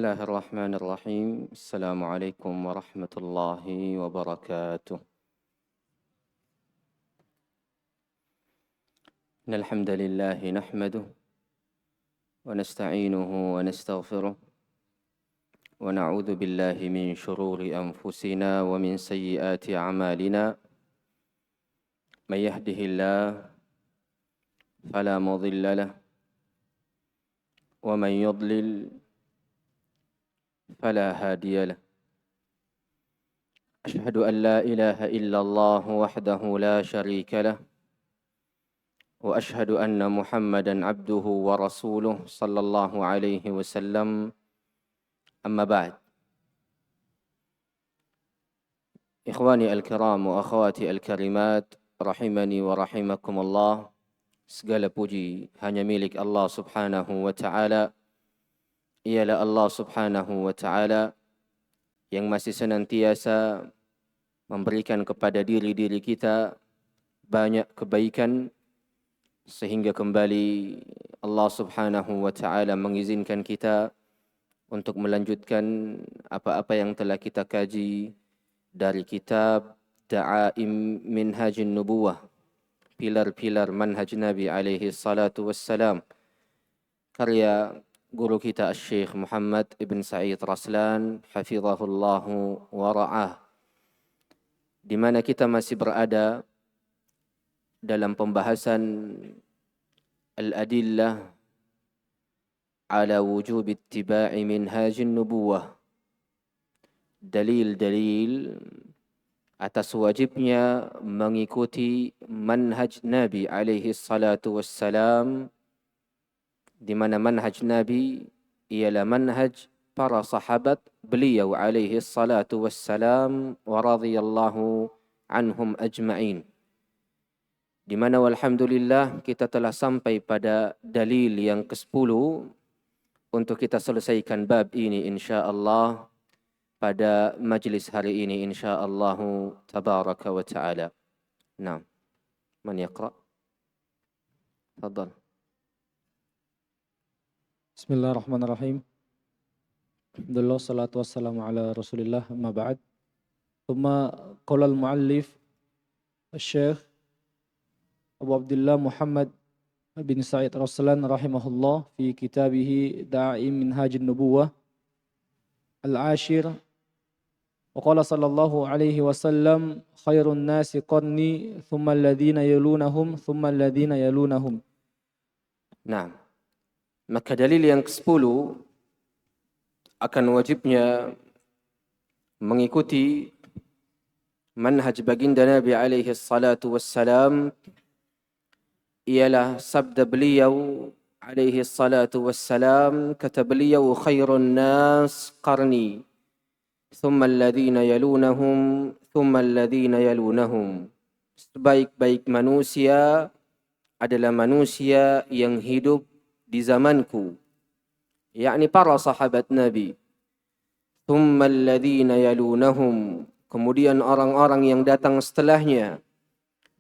الله الرحمن الرحيم. السلام عليكم ورحمة الله وبركاته. إن الحمد لله نحمده ونستعينه ونستغفره ونعوذ بالله من شرور أنفسنا ومن سيئات أعمالنا. من يهده الله فلا مضل له ومن يضلل فلا هادي له. أشهد أن لا إله إلا الله وحده لا شريك له وأشهد أن محمدا عبده ورسوله صلى الله عليه وسلم. أما بعد. إخواني الكرام وأخواتي الكريمات rahimani wa rahimakumullah. Segala puji hanya milik Allah Subhanahu wa taala. Ialah Allah Subhanahu wa taala yang masih senantiasa memberikan kepada diri-diri kita banyak kebaikan sehingga kembali Allah Subhanahu wa taala mengizinkan kita untuk melanjutkan apa-apa yang telah kita kaji dari kitab Da'aim Minhajin Nubuwah, pilar-pilar manhaj Nabi alaihi salatu wassalam, karya guru kita Syekh Muhammad ibn Sa'id Raslan hafizahullahu wa ra'ah, di mana kita masih berada dalam pembahasan al-adillah ala wujub ittiba'i minhajin nubuwah, dalil-dalil atas wajibnya mengikuti manhaj Nabi alaihi salatu wassalam, di mana manhaj Nabi ialah manhaj para sahabat beliau alaihi salatu wassalam wa radhiyallahu anhum ajma'in. Di mana walhamdulillah kita telah sampai pada dalil yang ke-10 untuk kita selesaikan bab ini insyaallah pada majlis hari ini insyaallah tabaraka wa taala. Naam. Man yaqra? Tafadhal. Bismillahirrahmanirrahim. Alhamdulillah salatu wassalamu ala Rasulillah, amma ba'd. Thumma qala al-muallif Syekh Abu Abdullah Muhammad bin Sa'id Raslan rahimahullah fi kitabih Da'aim Minhajin Nubuwah al-ashir. Wa qala sallallahu alaihi wasallam khairun nasi qarni thumma alladhina yalunahum thumma alladhina yalunahum. Naam. Maka dalil yang ke-10 akan wajibnya mengikuti manhaj baginda Nabi alaihi salatu wassalam ialah sabda beliau alaihi salatu wassalam, kata beliau, khairun nas qarni thumma alladhina yalunahum thumma alladhina yalunahum. Sebaik-baik manusia adalah manusia yang hidup di zamanku, yakni para sahabat Nabi. Thumma alladhina yalunahum, kemudian orang-orang yang datang setelahnya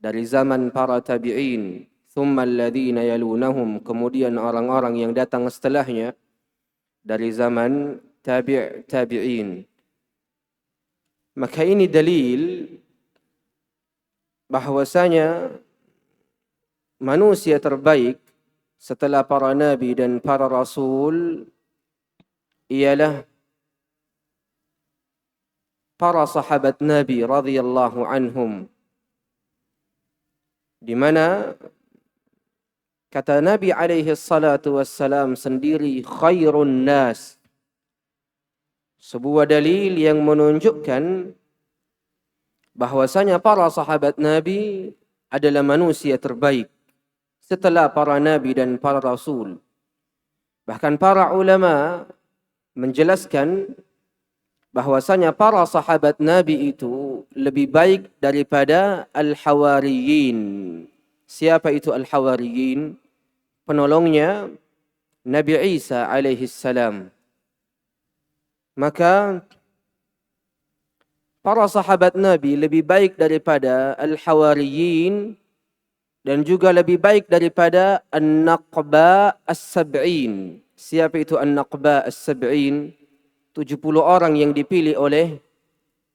dari zaman para tabi'in. Thumma alladhina yalunahum, kemudian orang-orang yang datang setelahnya dari zaman tabi'in. Maka ini dalil bahwasanya manusia terbaik setelah para nabi dan para rasul ialah para sahabat Nabi radhiyallahu anhum, di mana kata Nabi alaihi salatu wassalam sendiri khairun nas, sebuah dalil yang menunjukkan bahwasanya para sahabat Nabi adalah manusia terbaik setelah para nabi dan para rasul. Bahkan para ulama menjelaskan bahwasanya para sahabat Nabi itu lebih baik daripada al-hawariyin. Siapa itu al-hawariyin? Penolongnya Nabi Isa alaihi salam. Maka para sahabat Nabi lebih baik daripada al-hawariyin dan juga lebih baik daripada an-naqba as-sab'in. Siapa itu an-naqba as-sab'in? 70 orang yang dipilih oleh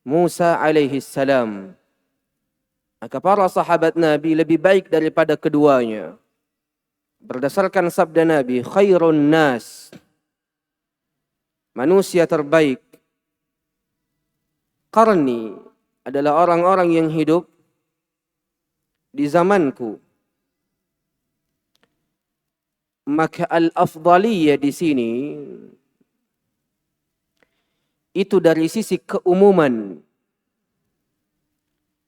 Musa alaihi salam. Maka para sahabat Nabi lebih baik daripada keduanya. Berdasarkan sabda Nabi, khairun nas, manusia terbaik, qarni, adalah orang-orang yang hidup di zamanku. Maka al-afdaliyah di sini itu dari sisi keumuman.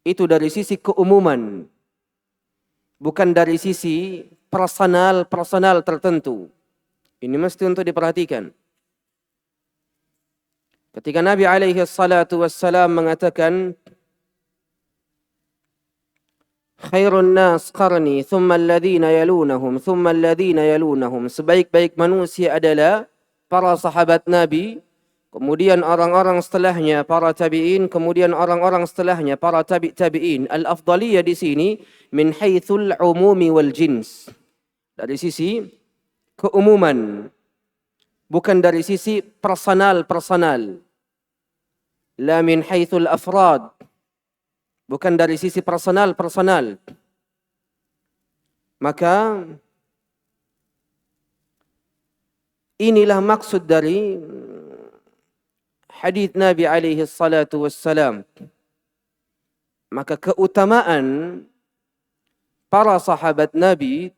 Itu dari sisi keumuman. Bukan dari sisi personal tertentu. Ini mesti untuk diperhatikan. Ketika Nabi alaihi salatu wassalam mengatakan khairun nas qarni thumma alladhina yalunahum thumma alladhina yalunahum, sebaik-baik manusia adalah para sahabat Nabi, kemudian orang-orang setelahnya para tabi'in, kemudian orang-orang setelahnya para tabi'in. Al-afdaliyah di sini min haitsul umumi wal jins, dari sisi keumuman, bukan dari sisi personal. La min haitsul afrad, bukan dari sisi personal. Maka inilah maksud dari hadis Nabi alaihi salatu wassalam. Maka keutamaan para sahabat Nabi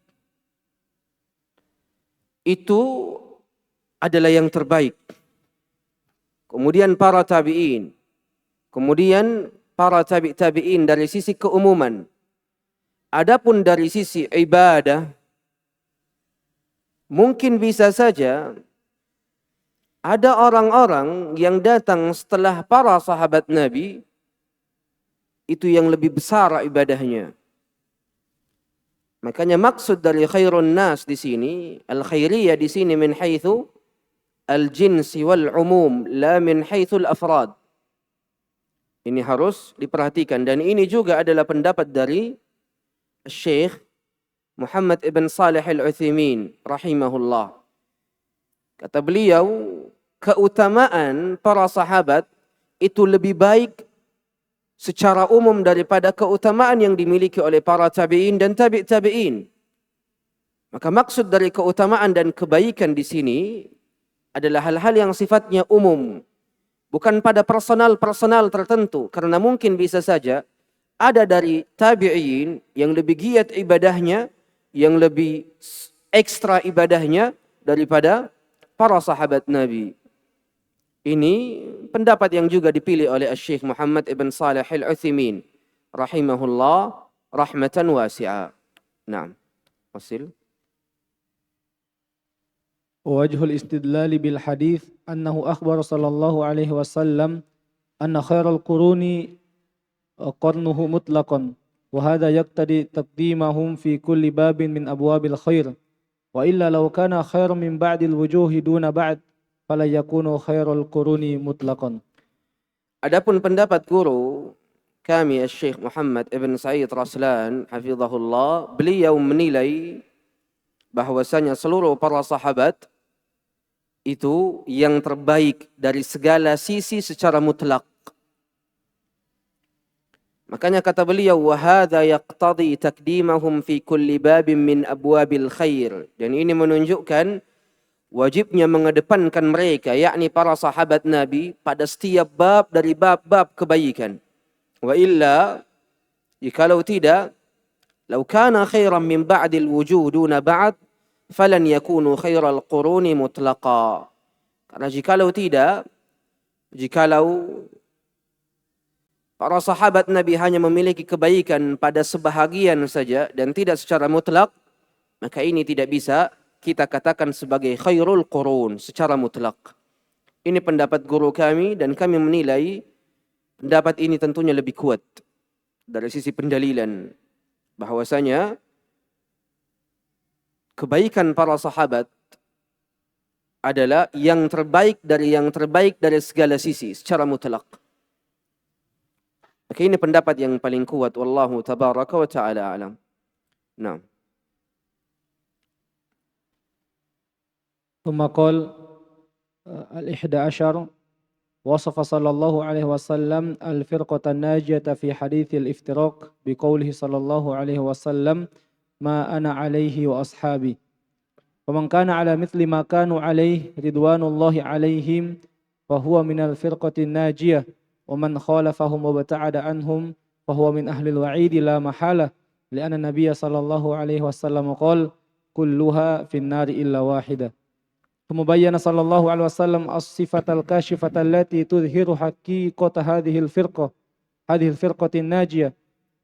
itu adalah yang terbaik. Kemudian para tabi'in. Kemudian para tabi'in dari sisi keumuman. Adapun dari sisi ibadah, mungkin bisa saja ada orang-orang yang datang setelah para sahabat Nabi itu yang lebih besar ibadahnya. Makanya maksud dari khairun nas di sini, al-khairiyah di sini min haitsu al-jinsi wal umum, la min haitsu al-afrad. Ini harus diperhatikan, dan ini juga adalah pendapat dari Syekh Muhammad ibn Salih al-Utsaimin rahimahullah. Kata beliau, keutamaan para sahabat itu lebih baik secara umum daripada keutamaan yang dimiliki oleh para tabi'in dan tabi'in. Maka maksud dari keutamaan dan kebaikan di sini adalah hal-hal yang sifatnya umum, bukan pada personal tertentu. Karena mungkin bisa saja ada dari tabi'in yang lebih giat ibadahnya, yang lebih ekstra ibadahnya daripada para sahabat Nabi. Ini pendapat yang juga dipilih oleh Syekh Muhammad ibn Salih al-Utsaimin rahimahullah rahmatan wasi'ah. Naam. Wasil. ووجه الاستدلال بالحديث أنه أخبر صلى الله عليه وسلم أن خير القرون قرنه مطلقا وهذا يقتضي تقديمهم في كل باب من أبواب الخير وإلا لو كان خير من بعد الوجوه دون بعد فلا يكون خير القرون مطلقا. Adapun pendapat guru kami Syekh Muhammad ibn Sa'id Raslan hafizahullah, beliau menilai bahwasanya seluruh para sahabat itu yang terbaik dari segala sisi secara mutlak. Makanya kata beliau, wa hadza yaqtadi taqdimahum fi kulli babin min abwabil khair. Dan ini menunjukkan wajibnya mengedepankan mereka, yakni para sahabat Nabi, pada setiap bab dari bab-bab kebaikan. Wa illa, jikalau tidak, law kana khairan min ba'dil wujuh duna ba'd, falan yakunu khairal quruni mutlaqa. Karena jikalau tidak, jikalau para sahabat Nabi hanya memiliki kebaikan pada sebahagian saja dan tidak secara mutlak, maka ini tidak bisa kita katakan sebagai khairul qurun secara mutlak. Ini pendapat guru kami dan kami menilai pendapat ini tentunya lebih kuat dari sisi pendalilan, bahwasanya kebaikan para sahabat adalah yang terbaik dari segala sisi secara mutlak. Maka ini pendapat yang paling kuat, wallahu tabaraka wa ta'ala alam. Naam. ثم قال 11 وصف صلى الله عليه وسلم الفرقة الناجية في حديث الافتراق بقوله صلى الله عليه وسلم ما أنا عليه وأصحابي ومن كان على مثل ما كانوا عليه رضوان الله عليهم فهو من الفرقة الناجية ومن خالفهم وابتعد عنهم فهو من أهل الوعيد لا محالة لأن النبي صلى الله عليه وسلم قال كلها في النار إلا واحدة. ثم بين صلى الله عليه وسلم الصفة الكاشفة التي تظهر حقيقة هذه الفرقة الناجية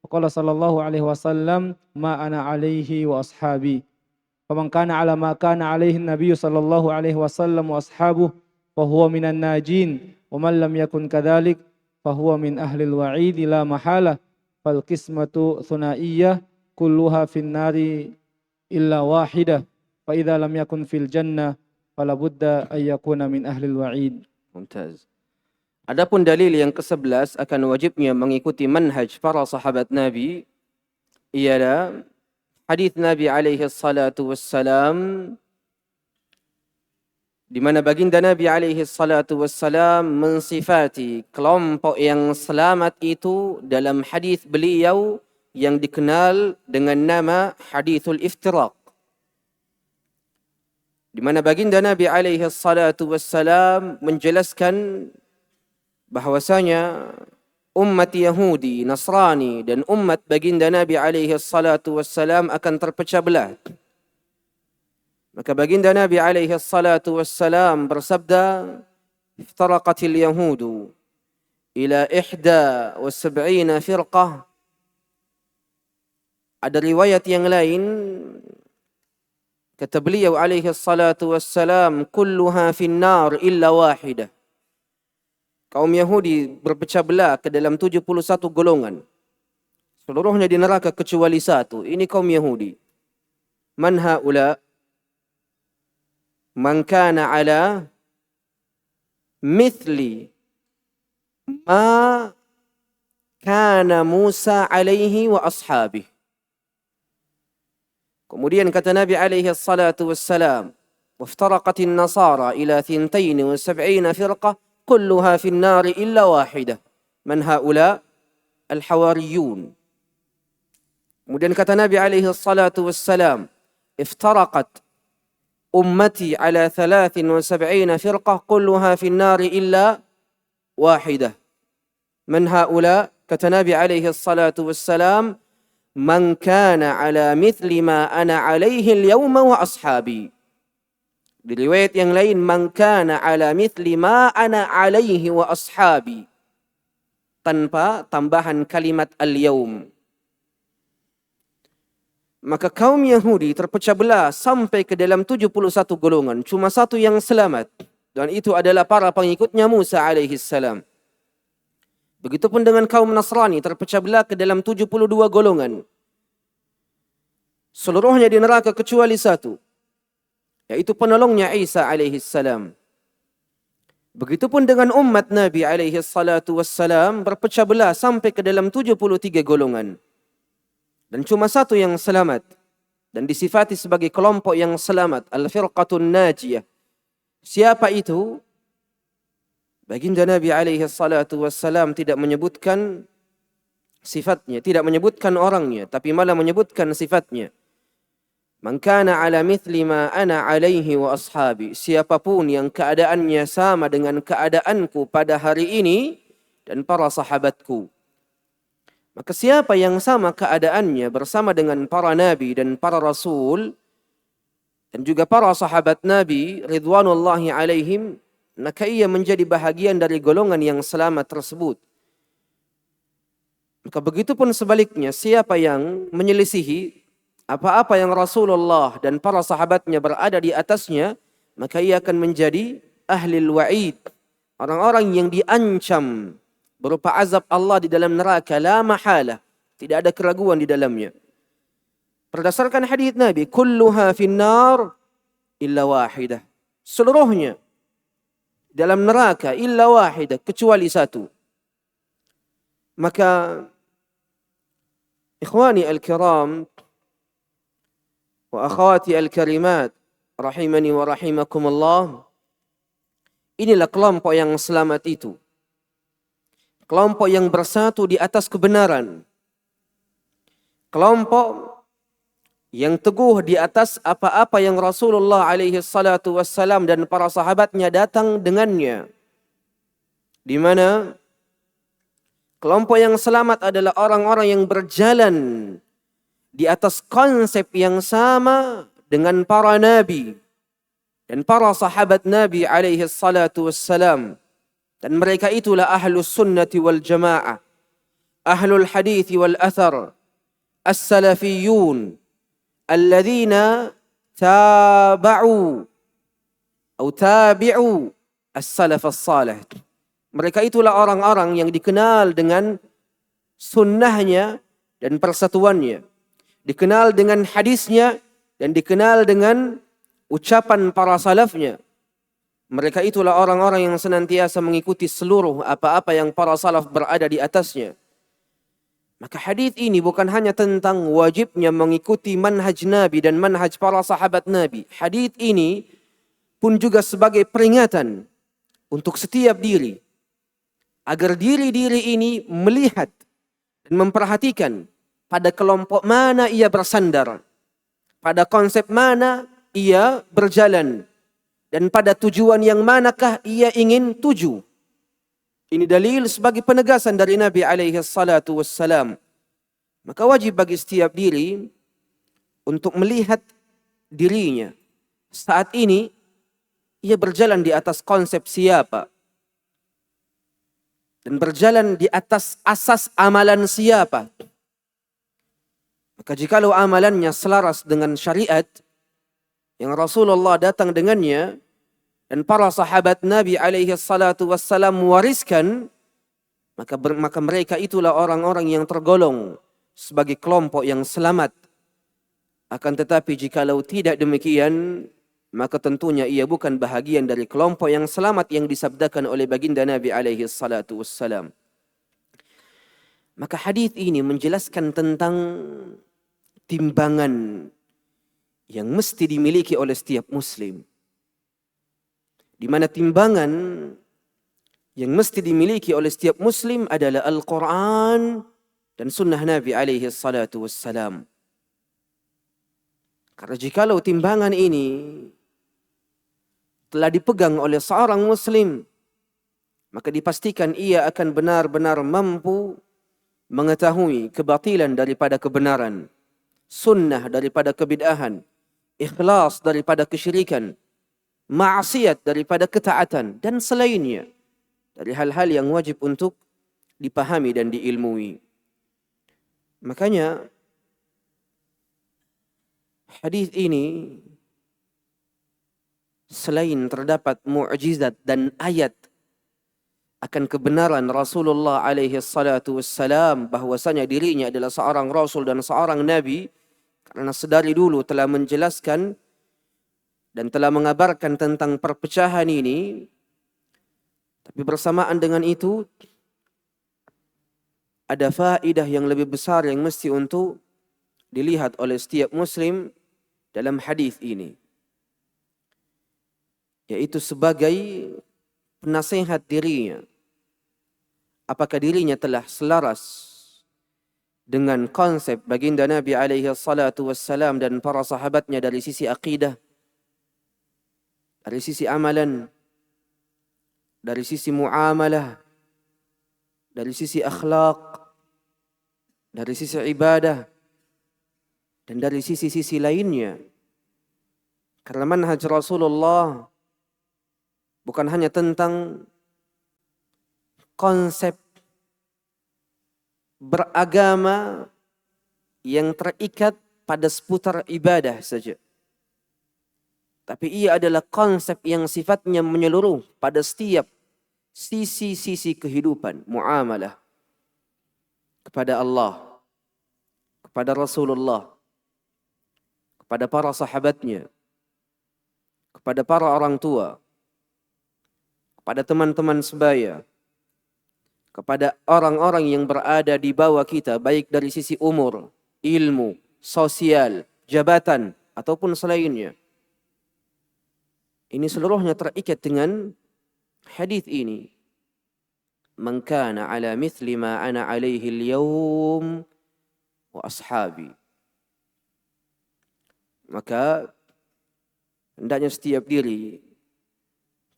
وقال صلى الله عليه وسلم ما أنا عليه وأصحابي فمن كان على ما كان عليه النبي صلى الله عليه وسلم وأصحابه فهو من الناجين ومن لم يكن كذلك فهو من أهل الوعيد لا محالة فالقسمة ثنائية كلها في النار إلا واحدة فإذا لم يكن في الجنة فلا بد أن يكون من أهل الوعيد. Mumtaz. Adapun dalil yang ke-11 akan wajibnya mengikuti manhaj para sahabat Nabi ialah hadis Nabi alaihi salatu wassalam, di mana baginda Nabi alaihi salatu wassalam mensifati kelompok yang selamat itu dalam hadis beliau yang dikenal dengan nama hadithul iftiraq, di mana baginda Nabi alaihi salatu wassalam menjelaskan bahwasanya umat Yahudi, Nasrani dan umat baginda Nabi alaihi salatu wassalam akan terpecah belah. Maka baginda Nabi alaihi salatu wassalam bersabda, "Iftaraqatil yahudu ila 71 firqah." Ada riwayat yang lain kata beliau alaihi salatu wassalam, "Kulluha finnar illa wahidah." Kaum Yahudi berpecah belah ke dalam 71 golongan. Seluruhnya di neraka kecuali satu. Ini kaum Yahudi. Man haula? Man kana ala mithli ma kana Musa alaihi wa ashabihi. Kemudian kata Nabi alaihi salatu wassalam, "Waftaraqatin nasara ila 72 firqah kulluha fin nari illa wahidah." Man haula? Al-hawariyun. Kemudian kata Nabi alaihi salatu wassalam, "Iftaraqat ummati ala 73 firqah kulluha fin nari illa wahidah." Man haula? Kata Nabi alaihi salatu wassalam, "Man kana ala mithli ma ana alaihi al-yawma wa ashabi." Di riwayat yang lain, "Man kana ala mithli ma ana alaihi wa ashabi." Tanpa tambahan kalimat al-yawm. Maka kaum Yahudi terpecah belah sampai ke dalam 71 golongan. Cuma satu yang selamat. Dan itu adalah para pengikutnya Musa alaihi salam. Begitupun dengan kaum Nasrani terpecah belah ke dalam 72 golongan. Seluruhnya di neraka kecuali satu, yaitu penolongnya Isa alaihi salam. Begitupun dengan umat Nabi alaihi salatu wassalam berpecah belah sampai ke dalam 73 golongan. Dan cuma satu yang selamat. Dan disifati sebagai kelompok yang selamat. Al-firqatun najiyah. Siapa itu? Baginda Nabi alaihi salatu wassalam tidak menyebutkan sifatnya, tidak menyebutkan orangnya, tapi malah menyebutkan sifatnya. Man kana ala mithli ma ana alaihi wa ashabi. Siapapun yang keadaannya sama dengan keadaanku pada hari ini dan para sahabatku. Maka siapa yang sama keadaannya bersama dengan para nabi dan para rasul dan juga para sahabat Nabi ridwanullahi alaihim, maka ia menjadi bahagian dari golongan yang selamat tersebut. Maka begitupun sebaliknya, siapa yang menyelisihi apa-apa yang Rasulullah dan para sahabatnya berada di atasnya, maka ia akan menjadi ahlil wa'id. Orang-orang yang diancam berupa azab Allah di dalam neraka, la mahala. Tidak ada keraguan di dalamnya. Berdasarkan hadis Nabi, kulluha finnar illa wahidah. Seluruhnya dalam neraka illa wahidah, kecuali satu. Maka ikhwani al-kiram wa akhwati al-karimat rahimani wa rahimakumullah, Inilah kelompok yang selamat itu. Kelompok yang bersatu di atas kebenaran. Kelompok yang teguh di atas apa-apa yang Rasulullah alaihi salatu wassalam dan para sahabatnya datang dengannya. Di mana kelompok yang selamat adalah orang-orang yang berjalan di atas konsep yang sama dengan para nabi dan para sahabat Nabi alaihi salatu wassalam. Dan mereka itulah ahlus sunnati wal jamaah, ahlul hadithi wal athar, as-salafiyun, alladzina tabi'u as-salaf as-salih. Mereka itulah orang-orang yang dikenal dengan sunnahnya dan persatuannya, dikenal dengan hadisnya dan dikenal dengan ucapan para salafnya. Mereka itulah orang-orang yang senantiasa mengikuti seluruh apa-apa yang para salaf berada di atasnya. Maka hadis ini bukan hanya tentang wajibnya mengikuti manhaj Nabi dan manhaj para sahabat Nabi. Hadis ini pun juga sebagai peringatan untuk setiap diri, agar diri-diri ini melihat dan memperhatikan pada kelompok mana ia bersandar, pada konsep mana ia berjalan, dan pada tujuan yang manakah ia ingin tuju. Ini dalil sebagai penegasan dari Nabi alaihi salatu wassalam. Maka wajib bagi setiap diri untuk melihat dirinya. Saat ini ia berjalan di atas konsep siapa, dan berjalan di atas asas amalan siapa. Maka jikalau amalannya selaras dengan syariat yang Rasulullah datang dengannya dan para sahabat Nabi alaihi salatu wassalam mewariskan, maka mereka itulah orang-orang yang tergolong sebagai kelompok yang selamat. Akan tetapi jikalau tidak demikian, maka tentunya ia bukan bahagian dari kelompok yang selamat yang disabdakan oleh baginda Nabi alaihi salatu wassalam. Maka hadis ini menjelaskan tentang timbangan yang mesti dimiliki oleh setiap muslim. Di mana timbangan yang mesti dimiliki oleh setiap muslim adalah Al-Quran dan sunnah Nabi alaihi salatu wassalam. Karena jikalau timbangan ini telah dipegang oleh seorang muslim, maka dipastikan ia akan benar-benar mampu mengetahui kebatilan daripada kebenaran, sunnah daripada kebid'ahan, ikhlas daripada kesyirikan, maksiat daripada ketaatan, dan selainnya dari hal-hal yang wajib untuk dipahami dan diilmui. Makanya hadis ini selain terdapat mukjizat dan ayat akan kebenaran Rasulullah alaihi salatu wassalam bahwasanya dirinya adalah seorang rasul dan seorang nabi, karena sedari dulu telah menjelaskan dan telah mengabarkan tentang perpecahan ini. Tapi bersamaan dengan itu ada faedah yang lebih besar yang mesti untuk dilihat oleh setiap muslim dalam hadis ini, yaitu sebagai penasihat dirinya. Apakah dirinya telah selaras dengan konsep baginda Nabi alaihi salatu wassalam dan para sahabatnya dari sisi akidah, dari sisi amalan, dari sisi muamalah, dari sisi akhlak, dari sisi ibadah, dan dari sisi-sisi lainnya. Karena manhaj Rasulullah bukan hanya tentang konsep beragama yang terikat pada seputar ibadah saja, tapi ia adalah konsep yang sifatnya menyeluruh pada setiap sisi-sisi kehidupan, muamalah kepada Allah, kepada Rasulullah, kepada para sahabatnya, kepada para orang tua, kepada teman-teman sebaya, kepada orang-orang yang berada di bawah kita, baik dari sisi umur, ilmu, sosial, jabatan, ataupun selainnya. Ini seluruhnya terikat dengan hadis ini, "Man kana ala mithli ma ana alaihi al-yawm wa ashabi." Maka hendaknya setiap diri,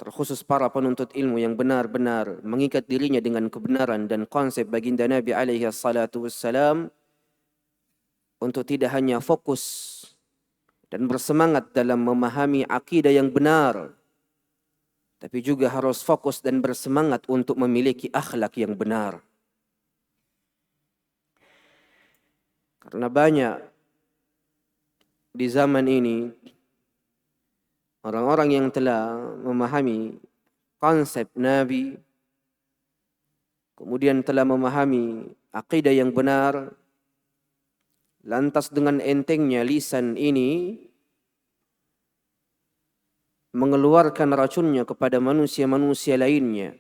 terkhusus para penuntut ilmu yang benar-benar mengikat dirinya dengan kebenaran dan konsep baginda Nabi alaihi salatu wassalam, untuk tidak hanya fokus dan bersemangat dalam memahami akidah yang benar, tapi juga harus fokus dan bersemangat untuk memiliki akhlak yang benar. Karena banyak di zaman ini orang-orang yang telah memahami konsep Nabi, kemudian telah memahami akidah yang benar, lantas dengan entengnya lisan ini mengeluarkan racunnya kepada manusia-manusia lainnya.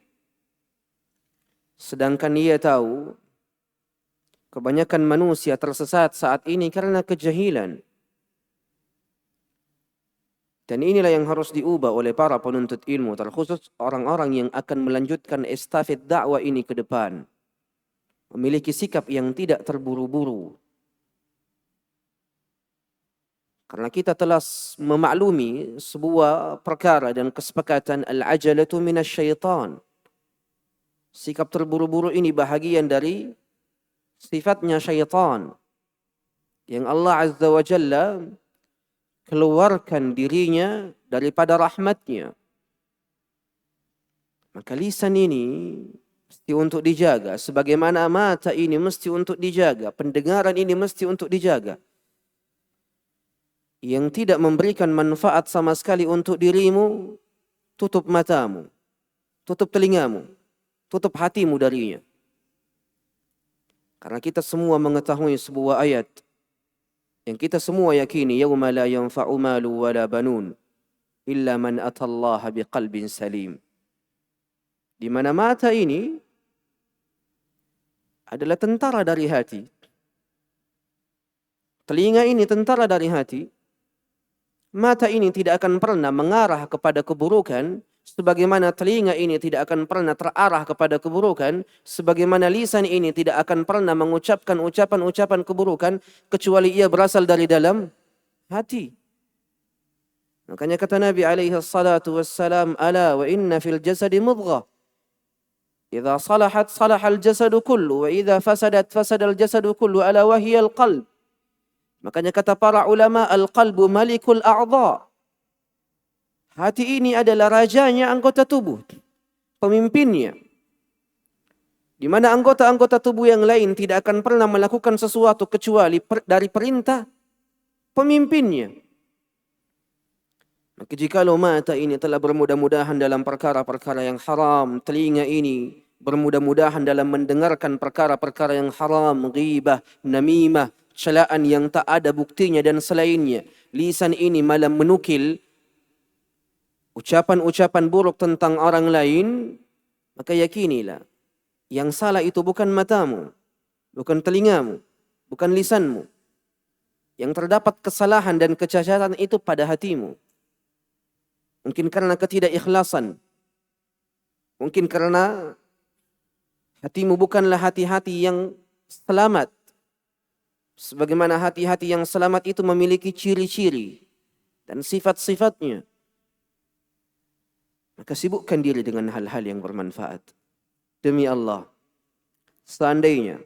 Sedangkan ia tahu kebanyakan manusia tersesat saat ini karena kejahilan. Dan inilah yang harus diubah oleh para penuntut ilmu, terkhusus orang-orang yang akan melanjutkan estafet dakwah ini ke depan. Memiliki sikap yang tidak terburu-buru. Karena kita telah memaklumi sebuah perkara dan kesepakatan, al-ajalatu minasyaitan. Sikap terburu-buru ini bahagian dari sifatnya syaitan, yang Allah Azza wa Jalla keluarkan dirinya daripada rahmatnya. Maka lisan ini mesti untuk dijaga, sebagaimana mata ini mesti untuk dijaga, pendengaran ini mesti untuk dijaga. Yang tidak memberikan manfaat sama sekali untuk dirimu, tutup matamu, tutup telingamu, tutup hatimu darinya. Karena kita semua mengetahui sebuah ayat yang kita semua yakini, yauma la yanfa'u malu wala banun illa man atallaha biqalbin salim. Di mana mata ini adalah tentara dari hati. Telinga ini tentara dari hati. Mata ini tidak akan pernah mengarah kepada keburukan, sebagaimana telinga ini tidak akan pernah terarah kepada keburukan, sebagaimana lisan ini tidak akan pernah mengucapkan ucapan-ucapan keburukan, kecuali ia berasal dari dalam hati. Makanya kata Nabi alaihi salatu wassalam, "Ala wa inna fil jasadi mudghah. Idza salahat salahal jasadu kullu, wa idza fasadat fasadal jasadu kullu, ala wa hiya al-qalb." Makanya kata para ulama, al-qalbu malikul a'dha. Hati ini adalah rajanya anggota tubuh, pemimpinnya. Di mana anggota-anggota tubuh yang lain tidak akan pernah melakukan sesuatu kecuali dari perintah pemimpinnya. Maka jikalau mata ini telah bermudah-mudahan dalam perkara-perkara yang haram, telinga ini bermudah-mudahan dalam mendengarkan perkara-perkara yang haram, ghibah, namimah, celaan yang tak ada buktinya dan selainnya, lisan ini malah menukil ucapan-ucapan buruk tentang orang lain, maka yakinilah, yang salah itu bukan matamu, bukan telingamu, bukan lisanmu. Yang terdapat kesalahan dan kecacatan itu pada hatimu. Mungkin karena ketidakikhlasan, mungkin karena hatimu bukanlah hati-hati yang selamat. Sebagaimana hati-hati yang selamat itu memiliki ciri-ciri dan sifat-sifatnya. Maka sibukkan diri dengan hal-hal yang bermanfaat. Demi Allah, seandainya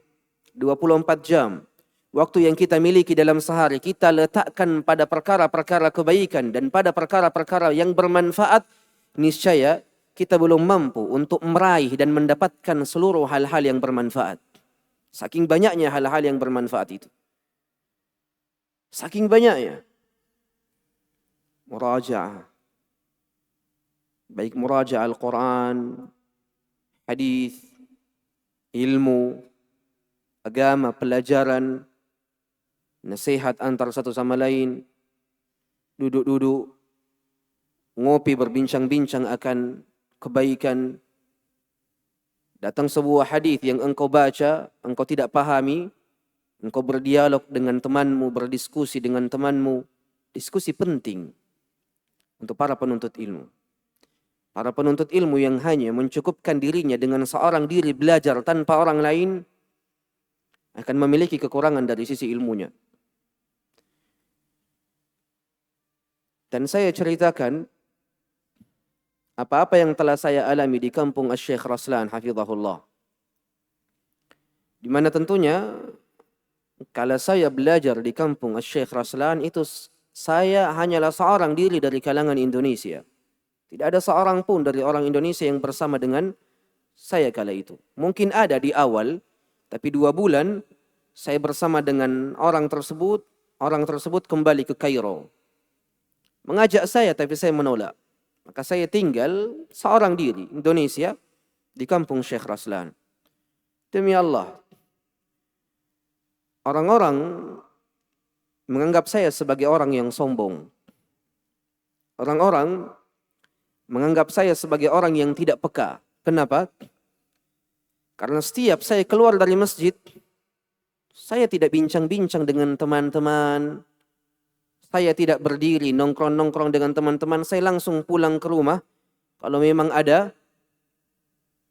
24 jam waktu yang kita miliki dalam sehari kita letakkan pada perkara-perkara kebaikan dan pada perkara-perkara yang bermanfaat, niscaya kita belum mampu untuk meraih dan mendapatkan seluruh hal-hal yang bermanfaat. Saking banyaknya hal-hal yang bermanfaat itu. Saking banyaknya. Muraja'ah. Baik muraja'ah Al-Quran, hadis, ilmu, agama, pelajaran, nasihat antar satu sama lain, duduk-duduk, ngopi berbincang-bincang akan kebaikan. Datang sebuah hadis yang engkau baca, engkau tidak pahami, engkau berdialog dengan temanmu, berdiskusi dengan temanmu. Diskusi penting untuk para penuntut ilmu. Para penuntut ilmu yang hanya mencukupkan dirinya dengan seorang diri belajar tanpa orang lain akan memiliki kekurangan dari sisi ilmunya. Dan saya ceritakan apa-apa yang telah saya alami di kampung Asy-Syaikh Raslan hafizahullah. Di mana tentunya kalau saya belajar di kampung Asy-Syaikh Raslan itu saya hanyalah seorang diri dari kalangan Indonesia. Tidak ada seorang pun dari orang Indonesia yang bersama dengan saya kala itu. Mungkin ada di awal, tapi 2 bulan saya bersama dengan orang tersebut kembali ke Kairo. Mengajak saya tapi saya menolak. Maka saya tinggal seorang diri Indonesia di kampung Syekh Raslan. Demi Allah, orang-orang menganggap saya sebagai orang yang sombong. Orang-orang menganggap saya sebagai orang yang tidak peka. Kenapa? Karena setiap saya keluar dari masjid, saya tidak bincang-bincang dengan teman-teman. Saya tidak berdiri nongkrong-nongkrong dengan teman-teman. Saya langsung pulang ke rumah. Kalau memang ada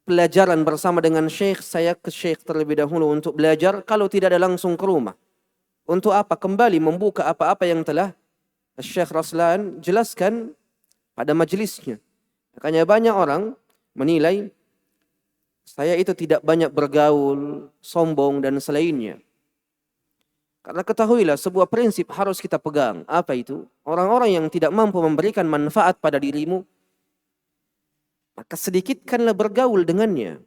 pelajaran bersama dengan syekh, saya ke syekh terlebih dahulu untuk belajar. Kalau tidak ada, langsung ke rumah. Untuk apa? Kembali membuka apa-apa yang telah Syekh Raslan jelaskan pada majelisnya. Makanya banyak orang menilai saya itu tidak banyak bergaul, sombong dan selainnya. Karena ketahuilah sebuah prinsip harus kita pegang. Apa itu? Orang-orang yang tidak mampu memberikan manfaat pada dirimu, maka sedikitkanlah bergaul dengannya.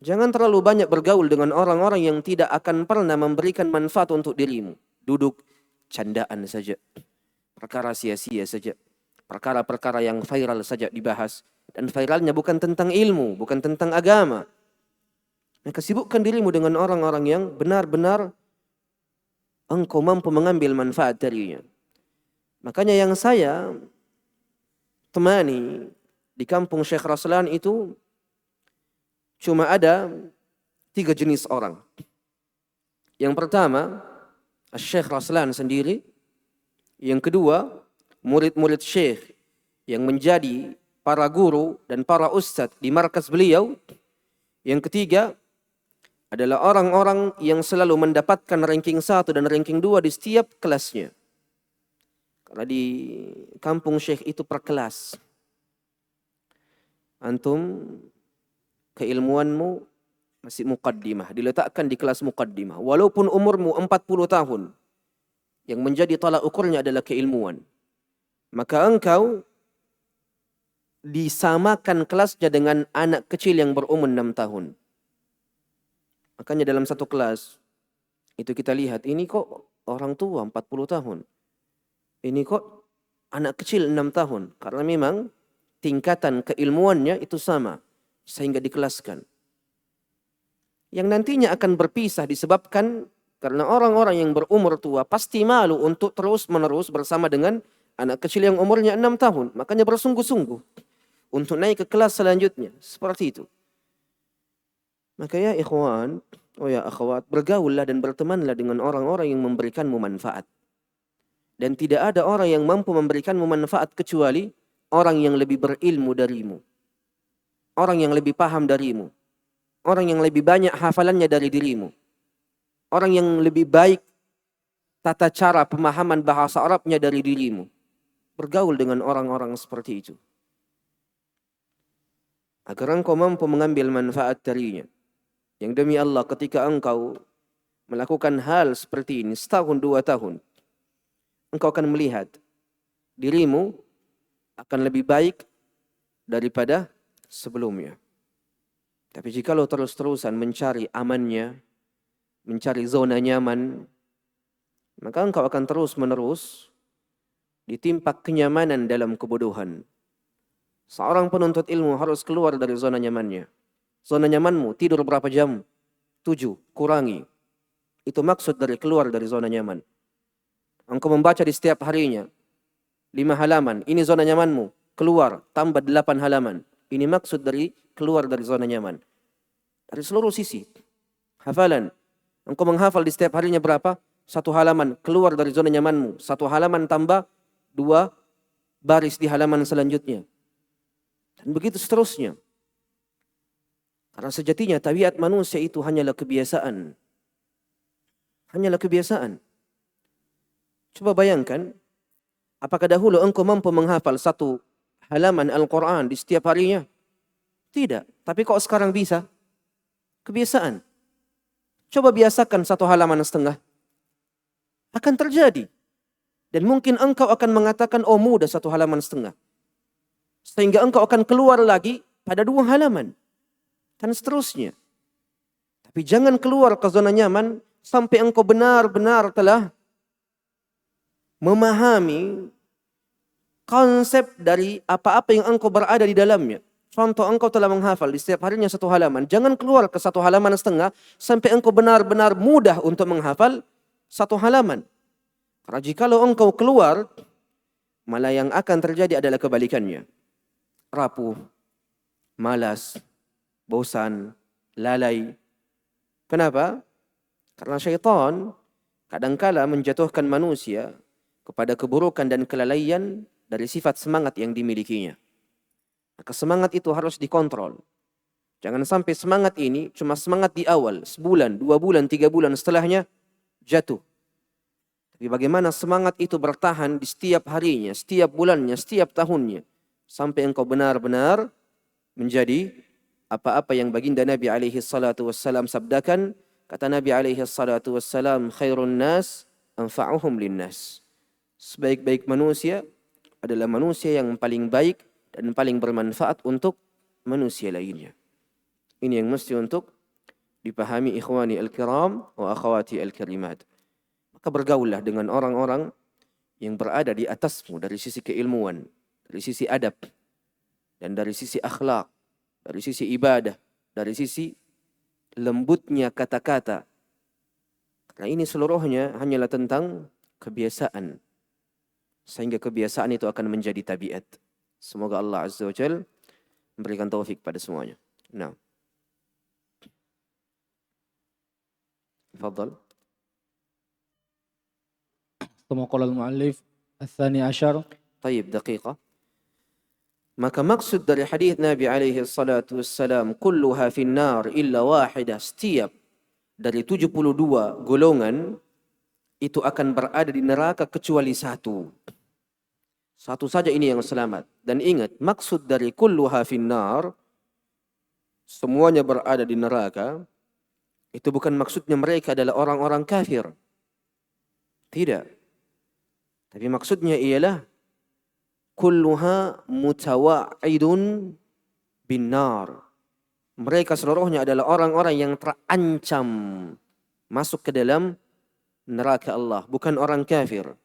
Jangan terlalu banyak bergaul dengan orang-orang yang tidak akan pernah memberikan manfaat untuk dirimu. Duduk candaan saja. Perkara sia-sia saja. Perkara-perkara yang viral saja dibahas. Dan viralnya bukan tentang ilmu, bukan tentang agama. Maka sibukkan dirimu dengan orang-orang yang benar-benar engkau mampu mengambil manfaat darinya. Makanya yang saya temani di kampung Syekh Raslan itu cuma ada 3 jenis orang. Yang pertama, Syekh Raslan sendiri. Yang kedua, murid-murid Syekh yang menjadi para guru dan para ustadz di markas beliau. Yang ketiga adalah orang-orang yang selalu mendapatkan ranking 1 dan ranking 2 di setiap kelasnya. Karena di kampung Syekh itu per kelas. Antum keilmuanmu masih muqaddimah, diletakkan di kelas muqaddimah. Walaupun umurmu 40 tahun, yang menjadi tolak ukurnya adalah keilmuan. Maka engkau disamakan kelasnya dengan anak kecil yang berumur 6 tahun. Makanya dalam satu kelas, itu kita lihat, ini kok orang tua 40 tahun. Ini kok anak kecil 6 tahun. Karena memang tingkatan keilmuannya itu sama. Sehingga dikelaskan. Yang nantinya akan berpisah disebabkan karena orang-orang yang berumur tua pasti malu untuk terus-menerus bersama dengan anak kecil yang umurnya 6 tahun. Makanya bersungguh-sungguh untuk naik ke kelas selanjutnya. Seperti itu. Maka ya ikhwan, ya akhwat, bergaullah dan bertemanlah dengan orang-orang yang memberikanmu manfaat. Dan tidak ada orang yang mampu memberikanmu manfaat kecuali orang yang lebih berilmu darimu. Orang yang lebih paham darimu. Orang yang lebih banyak hafalannya dari dirimu. Orang yang lebih baik tata cara pemahaman bahasa Arabnya dari dirimu. Bergaul dengan orang-orang seperti itu. Agar engkau mampu mengambil manfaat darinya. Yang demi Allah ketika engkau melakukan hal seperti ini setahun 2 tahun. Engkau akan melihat dirimu akan lebih baik daripada sebelumnya. Tapi jika lo terus-terusan mencari amannya, mencari zona nyaman, maka engkau akan terus-menerus ditimpa kenyamanan dalam kebodohan. Seorang penuntut ilmu harus keluar dari zona nyamannya. Zona nyamanmu tidur berapa jam? 7, kurangi. Itu maksud dari keluar dari zona nyaman. Engkau membaca di setiap harinya 5 halaman, ini zona nyamanmu. Keluar, tambah 8 halaman. Ini maksud dari keluar dari zona nyaman. Dari seluruh sisi. Hafalan. Engkau menghafal di setiap harinya berapa? 1 halaman. Keluar dari zona nyamanmu. 1 halaman tambah 2 baris di halaman selanjutnya. Dan begitu seterusnya. Karena sejatinya tabiat manusia itu hanyalah kebiasaan. Hanyalah kebiasaan. Coba bayangkan, apakah dahulu engkau mampu menghafal satu halaman Al-Quran di setiap harinya? Tidak. Tapi kok sekarang bisa? Kebiasaan. Coba biasakan satu halaman setengah. Akan terjadi. Dan mungkin engkau akan mengatakan, oh mudah satu halaman setengah. Sehingga engkau akan keluar lagi pada 2 halaman. Dan seterusnya. Tapi jangan keluar ke zona nyaman sampai engkau benar-benar telah memahami konsep dari apa-apa yang engkau berada di dalamnya. Contoh, engkau telah menghafal di setiap harinya 1 halaman. Jangan keluar ke 1 halaman setengah sampai engkau benar-benar mudah untuk menghafal 1 halaman. Karena jikalau engkau keluar, malah yang akan terjadi adalah kebalikannya. Rapuh, malas, bosan, lalai. Kenapa? Karena syaitan kadangkala menjatuhkan manusia kepada keburukan dan kelalaian dari sifat semangat yang dimilikinya. Maka semangat itu harus dikontrol. Jangan sampai semangat ini cuma semangat di awal, sebulan, 2 bulan, 3 bulan, setelahnya jatuh. Tapi bagaimana semangat itu bertahan di setiap harinya, setiap bulannya, setiap tahunnya. Sampai engkau benar-benar menjadi apa-apa yang baginda Nabi SAW sabdakan. Kata Nabi SAW, khairun nas anfa'uhum linnas. Sebaik-baik manusia adalah manusia yang paling baik dan paling bermanfaat untuk manusia lainnya. Ini yang mesti untuk dipahami ikhwani al-kiram wa akhwati al-karimat. Maka bergaullah dengan orang-orang yang berada di atasmu dari sisi keilmuan, dari sisi adab, dan dari sisi akhlak, dari sisi ibadah, dari sisi lembutnya kata-kata. Karena ini seluruhnya hanyalah tentang kebiasaan. Sehingga kebiasaan itu akan menjadi tabiat. Semoga Allah Azza wa Jalla memberikan taufik pada semuanya. Nah. Tafadhal. ثم قال المؤلف الثاني عشر. طيب دقيقة. Maka maksud dari hadis Nabi alaihi salatu wassalam, kulluha finnar illa wahidah, setiap dari 72 golongan itu akan berada di neraka kecuali 1. Satu saja ini yang selamat. Dan ingat, maksud dari kulluha finnar, semuanya berada di neraka, itu bukan maksudnya mereka adalah orang-orang kafir. Tidak. Tapi maksudnya ialah kulluha mutawa'idun binnar. Mereka seluruhnya adalah orang-orang yang terancam masuk ke dalam neraka Allah, bukan orang kafir.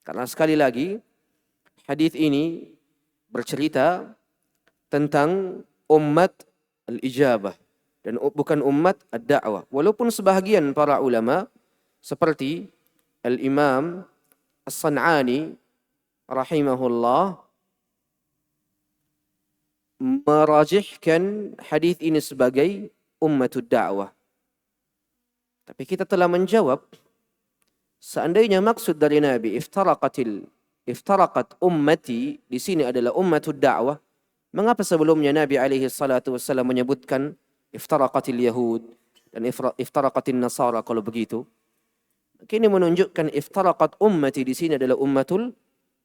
Karena sekali lagi hadis ini bercerita tentang umat al-ijabah dan bukan umat ad-da'wah. Walaupun sebahagian para ulama seperti Al-Imam As-San'ani rahimahullah merajihkan hadis ini sebagai ummatud da'wah. Tapi kita telah menjawab, seandainya maksud dari Nabi iftaraqat ummati di sini adalah ummatud da'wah, mengapa sebelumnya Nabi alaihi salatu wasallam menyebutkan iftaraqatil yahud dan iftaraqatin nasara kalau begitu? Ini menunjukkan iftaraqat ummati di sini adalah ummatul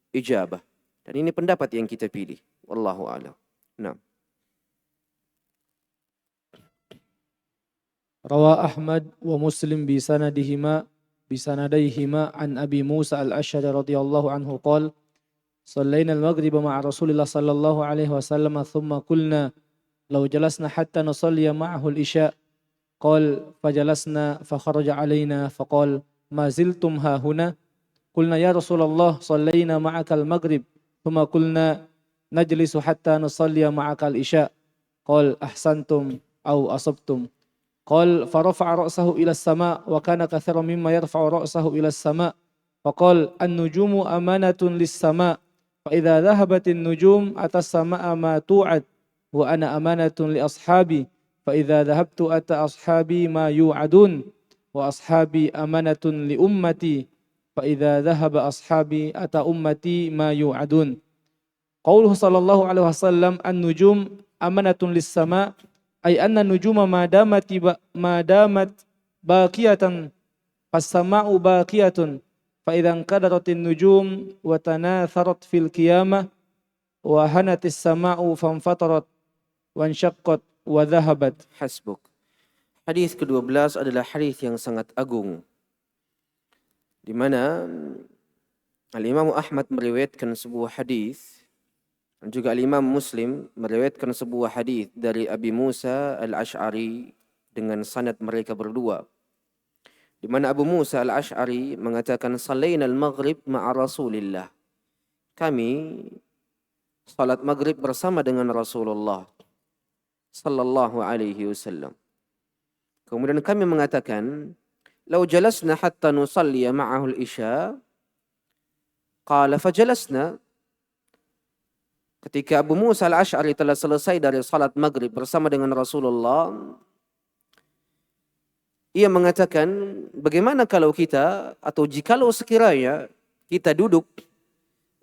ijabah. Dan ini pendapat yang kita pilih. Wallahu a'lam. Nah. Rawa Ahmad wa Muslim bisanadayhima an Abi Musa al-Ash'ari radhiyallahu anhu qala صلينا المغرب مع رسول الله صلى الله عليه وسلم ثم قلنا لو جلسنا حتى نصلي معه العشاء قال فجلسنا فخرج علينا فقال ما زلتم ها هنا قلنا يا رسول الله صلينا معك المغرب ثم قلنا نجلس حتى نصلي معك العشاء قال أحسنتم أو أصبتم قال فرفع رأسه إلى السماء وكان كثيرا مما يرفع رأسه إلى السماء فقال النجوم أمانة للسماء فإذا ذهبت النجوم أتى السماء ما توعد وأنا أمانة لأصحابي فإذا ذهبت أتى أصحابي ما يوعدون وأصحابي أمانة لأمتي فإذا ذهب أصحابي أتى أمتي ما يوعدون. Qauluhu sallallahu alaihi wasallam an-nujum amanatun lis-sama' ay anna nujuma ma damat baqiyatan fas-sama'u baqiyatun fa idza qadaratin nujum wa tanatharat fil qiyamah wa hanatis sama'u fanfatarat wa anshaqqat wa dhahabat. Hasbuk. Hadis ke-12 adalah hadis yang sangat agung, di mana Al-Imam Ahmad meriwayatkan sebuah hadis, dan juga Al-Imam Muslim meriwayatkan sebuah hadis dari Abi Musa Al-Asy'ari dengan sanad mereka berdua, di mana Abu Musa Al-Asy'ari mengatakan salaina al-maghrib ma'a Rasulillah. Kami salat maghrib bersama dengan Rasulullah sallallahu alaihi wasallam. Kemudian kami mengatakan, "Lau jalasna hatta nusalli ma'ahu al-isya." Qala fajalasna. Ketika Abu Musa Al-Asy'ari telah selesai dari salat maghrib bersama dengan Rasulullah, ia mengatakan, bagaimana kalau kita, atau jikalau sekiranya kita duduk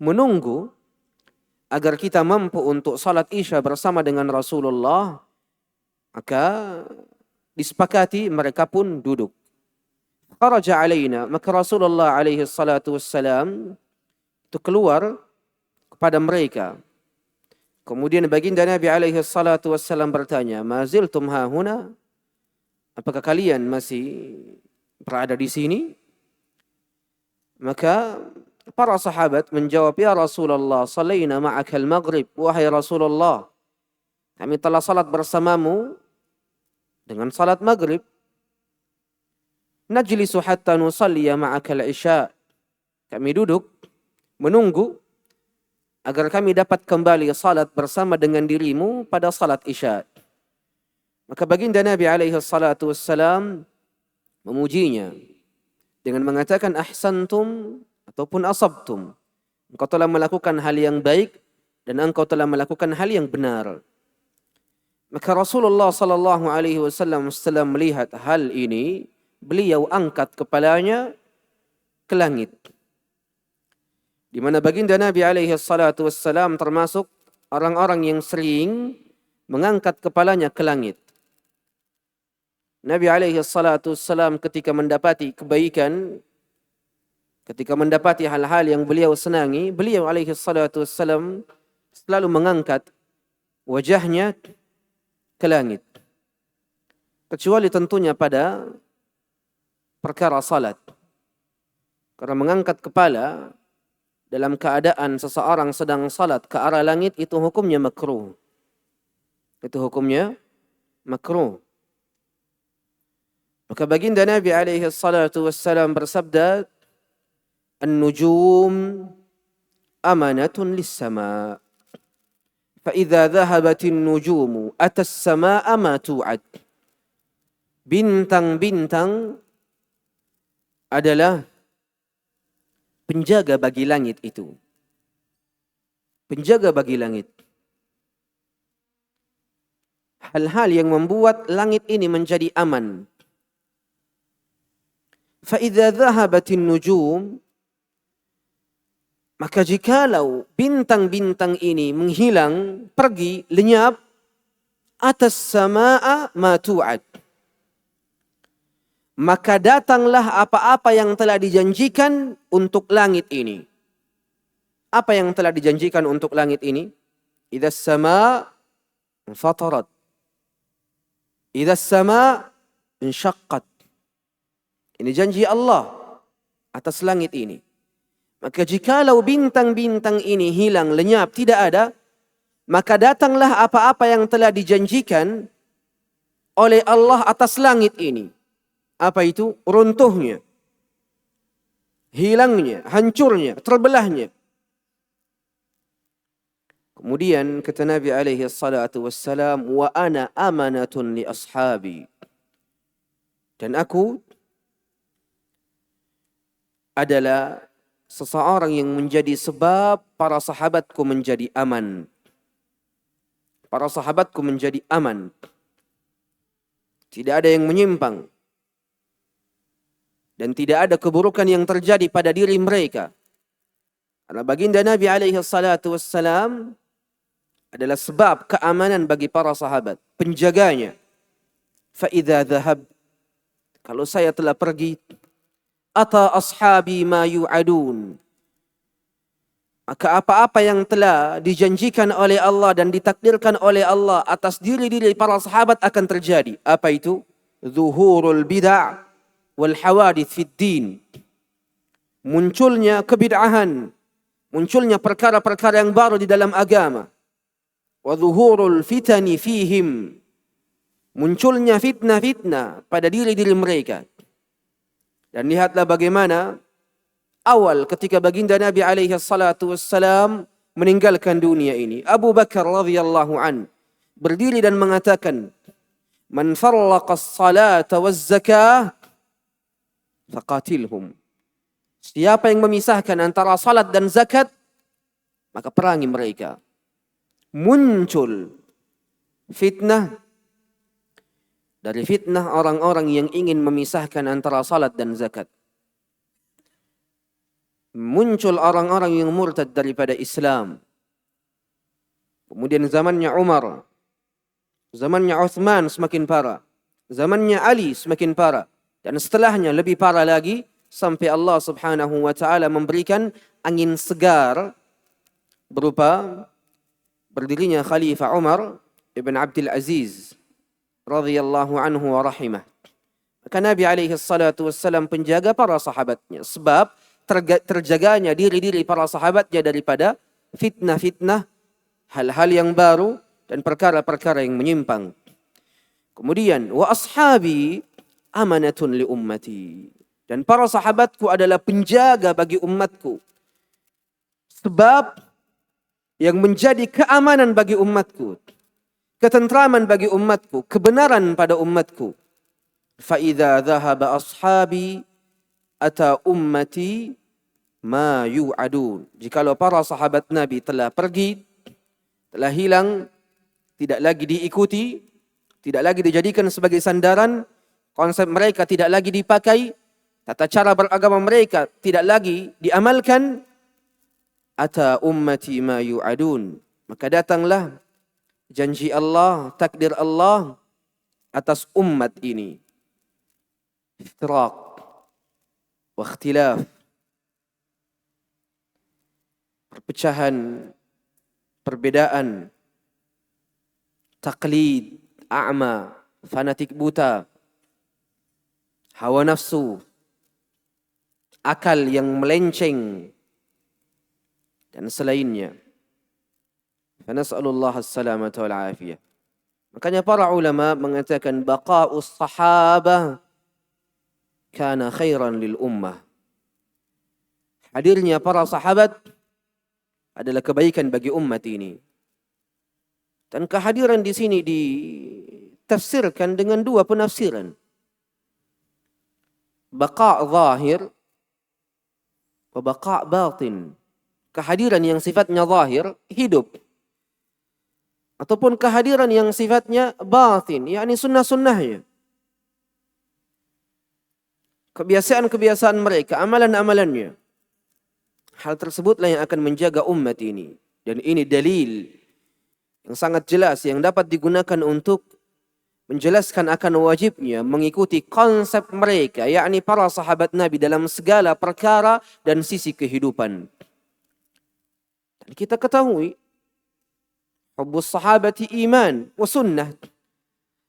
menunggu agar kita mampu untuk salat isya bersama dengan Rasulullah, maka disepakati mereka pun duduk. Kharaja alaina, maka Rasulullah alaihi salatu wassalam itu keluar kepada mereka. Kemudian baginda Nabi alaihi salatu wassalam bertanya, "Ma ziltum hahuna?" Apakah kalian masih berada di sini? Maka para sahabat menjawab, "Ya Rasulullah, salaina ma'aka al-maghrib." Wahai Rasulullah, kami telah salat bersamamu dengan salat maghrib. Najlisu hatta nusalliya ma'aka al-isya. Kami duduk menunggu agar kami dapat kembali salat bersama dengan dirimu pada salat isya. Maka baginda Nabi alaihi salatu wassalam memujinya dengan mengatakan, ahsantum ataupun asabtum. Engkau telah melakukan hal yang baik dan engkau telah melakukan hal yang benar. Maka Rasulullah sallallahu alaihi wasallam setelah melihat hal ini, beliau angkat kepalanya ke langit. Di mana baginda Nabi alaihi salatu wassalam termasuk orang-orang yang sering mengangkat kepalanya ke langit. Nabi alaihi salatu wassalam ketika mendapati kebaikan, ketika mendapati hal-hal yang beliau senangi, beliau alaihi salatu wassalam selalu mengangkat wajahnya ke langit. Kecuali tentunya pada perkara salat. Karena mengangkat kepala dalam keadaan seseorang sedang salat ke arah langit itu hukumnya makruh. Itu hukumnya makruh. Maka baginda Nabi alaihi salatu wassalam bersabda, "An-nujum amanatun lis-sama. Fa idza dhahabatin nujumu atas samaa ma tu'ad." Bintang-bintang adalah penjaga bagi langit itu. Penjaga bagi langit. Hal-hal yang membuat langit ini menjadi aman. فَإِذَا ذَهَبَتِ النُّجُومُ, maka jikalau bintang-bintang ini menghilang, pergi, lenyap, atas samaa ma tu'ad, maka datanglah apa-apa yang telah dijanjikan untuk langit ini. Apa yang telah dijanjikan untuk langit ini? Idza as-samaa infatarat. Idza as-samaa insyaqqat. Ini janji Allah atas langit ini. Maka jikalau bintang-bintang ini hilang, lenyap, tidak ada, maka datanglah apa-apa yang telah dijanjikan oleh Allah atas langit ini. Apa itu? Runtuhnya, hilangnya, hancurnya, terbelahnya. Kemudian kata Nabi alaihi salatu wassalam, "Wa ana amanatun li ashabi." Dan aku adalah seseorang yang menjadi sebab para sahabatku menjadi aman. Para sahabatku menjadi aman. Tidak ada yang menyimpang. Dan tidak ada keburukan yang terjadi pada diri mereka. Karena baginda Nabi alaihi salatu wassalam adalah sebab keamanan bagi para sahabat, penjaganya. Fa idza dhahab, kalau saya telah pergi, ata ashabi ma yu'adun, maka apa-apa yang telah dijanjikan oleh Allah dan ditakdirkan oleh Allah atas diri-diri para sahabat akan terjadi. Apa itu? Zuhurul bid'ah wal hawadith fid din. Munculnya kebid'ahan, munculnya perkara-perkara yang baru di dalam agama. Wa zuhurul fitani fihim. Munculnya fitnah-fitnah pada diri-diri mereka. Dan lihatlah bagaimana awal ketika baginda Nabi alaihi salatu wassalam meninggalkan dunia ini. Abu Bakar radhiyallahu an berdiri dan mengatakan, "Man farraqa as-salata waz-zakah faqatilhum." Siapa yang memisahkan antara salat dan zakat, maka perangi mereka. Muncul fitnah dari fitnah orang-orang yang ingin memisahkan antara salat dan zakat. Muncul orang-orang yang murtad daripada Islam. Kemudian zamannya Umar, zamannya Uthman semakin parah, zamannya Ali semakin parah, dan setelahnya lebih parah lagi, sampai Allah Subhanahu wa taala memberikan angin segar berupa berdirinya Khalifah Umar ibn Abdul Aziz radhiyallahu anhu wa rahimah. Maka Nabi alaihi salatu wassalam penjaga para sahabatnya, sebab terjaganya diri-diri para sahabatnya daripada fitnah-fitnah, hal-hal yang baru dan perkara-perkara yang menyimpang. Kemudian wa ashabi amanatun li ummati, dan para sahabatku adalah penjaga bagi umatku, sebab yang menjadi keamanan bagi umatku, ketentraman bagi umatku, kebenaran pada umatku. Fa idza dhahaba ashabi ata ummati ma yu'adun. Jikalau para sahabat Nabi telah pergi, telah hilang, tidak lagi diikuti, tidak lagi dijadikan sebagai sandaran, konsep mereka tidak lagi dipakai, tata cara beragama mereka tidak lagi diamalkan, ata ummati ma yu'adun, maka datanglah janji Allah, takdir Allah atas umat ini. Iftiraq wa ikhtilaf, perpecahan, perbedaan, taklid, a'ma, fanatik buta, hawa nafsu, akal yang melenceng, dan selainnya. Fanas'alullah as-salamata wal afiyah. Makanya para ulama mengatakan baqa'us sahabah kana khairan lil ummah. Hadirnya para sahabat adalah kebaikan bagi umat ini. Dan kehadiran di sini ditafsirkan dengan dua penafsiran. Baqa' zahir wa baqa' batin. Kehadiran yang sifatnya zahir, hidup. Ataupun kehadiran yang sifatnya batin, yakni sunnah-sunnahnya. Kebiasaan-kebiasaan mereka, amalan-amalannya. Hal tersebutlah yang akan menjaga umat ini. Dan ini dalil yang sangat jelas yang dapat digunakan untuk menjelaskan akan wajibnya mengikuti konsep mereka, yakni para sahabat Nabi dalam segala perkara dan sisi kehidupan. Dan kita ketahui, hubbus sahabati iman wa sunnah.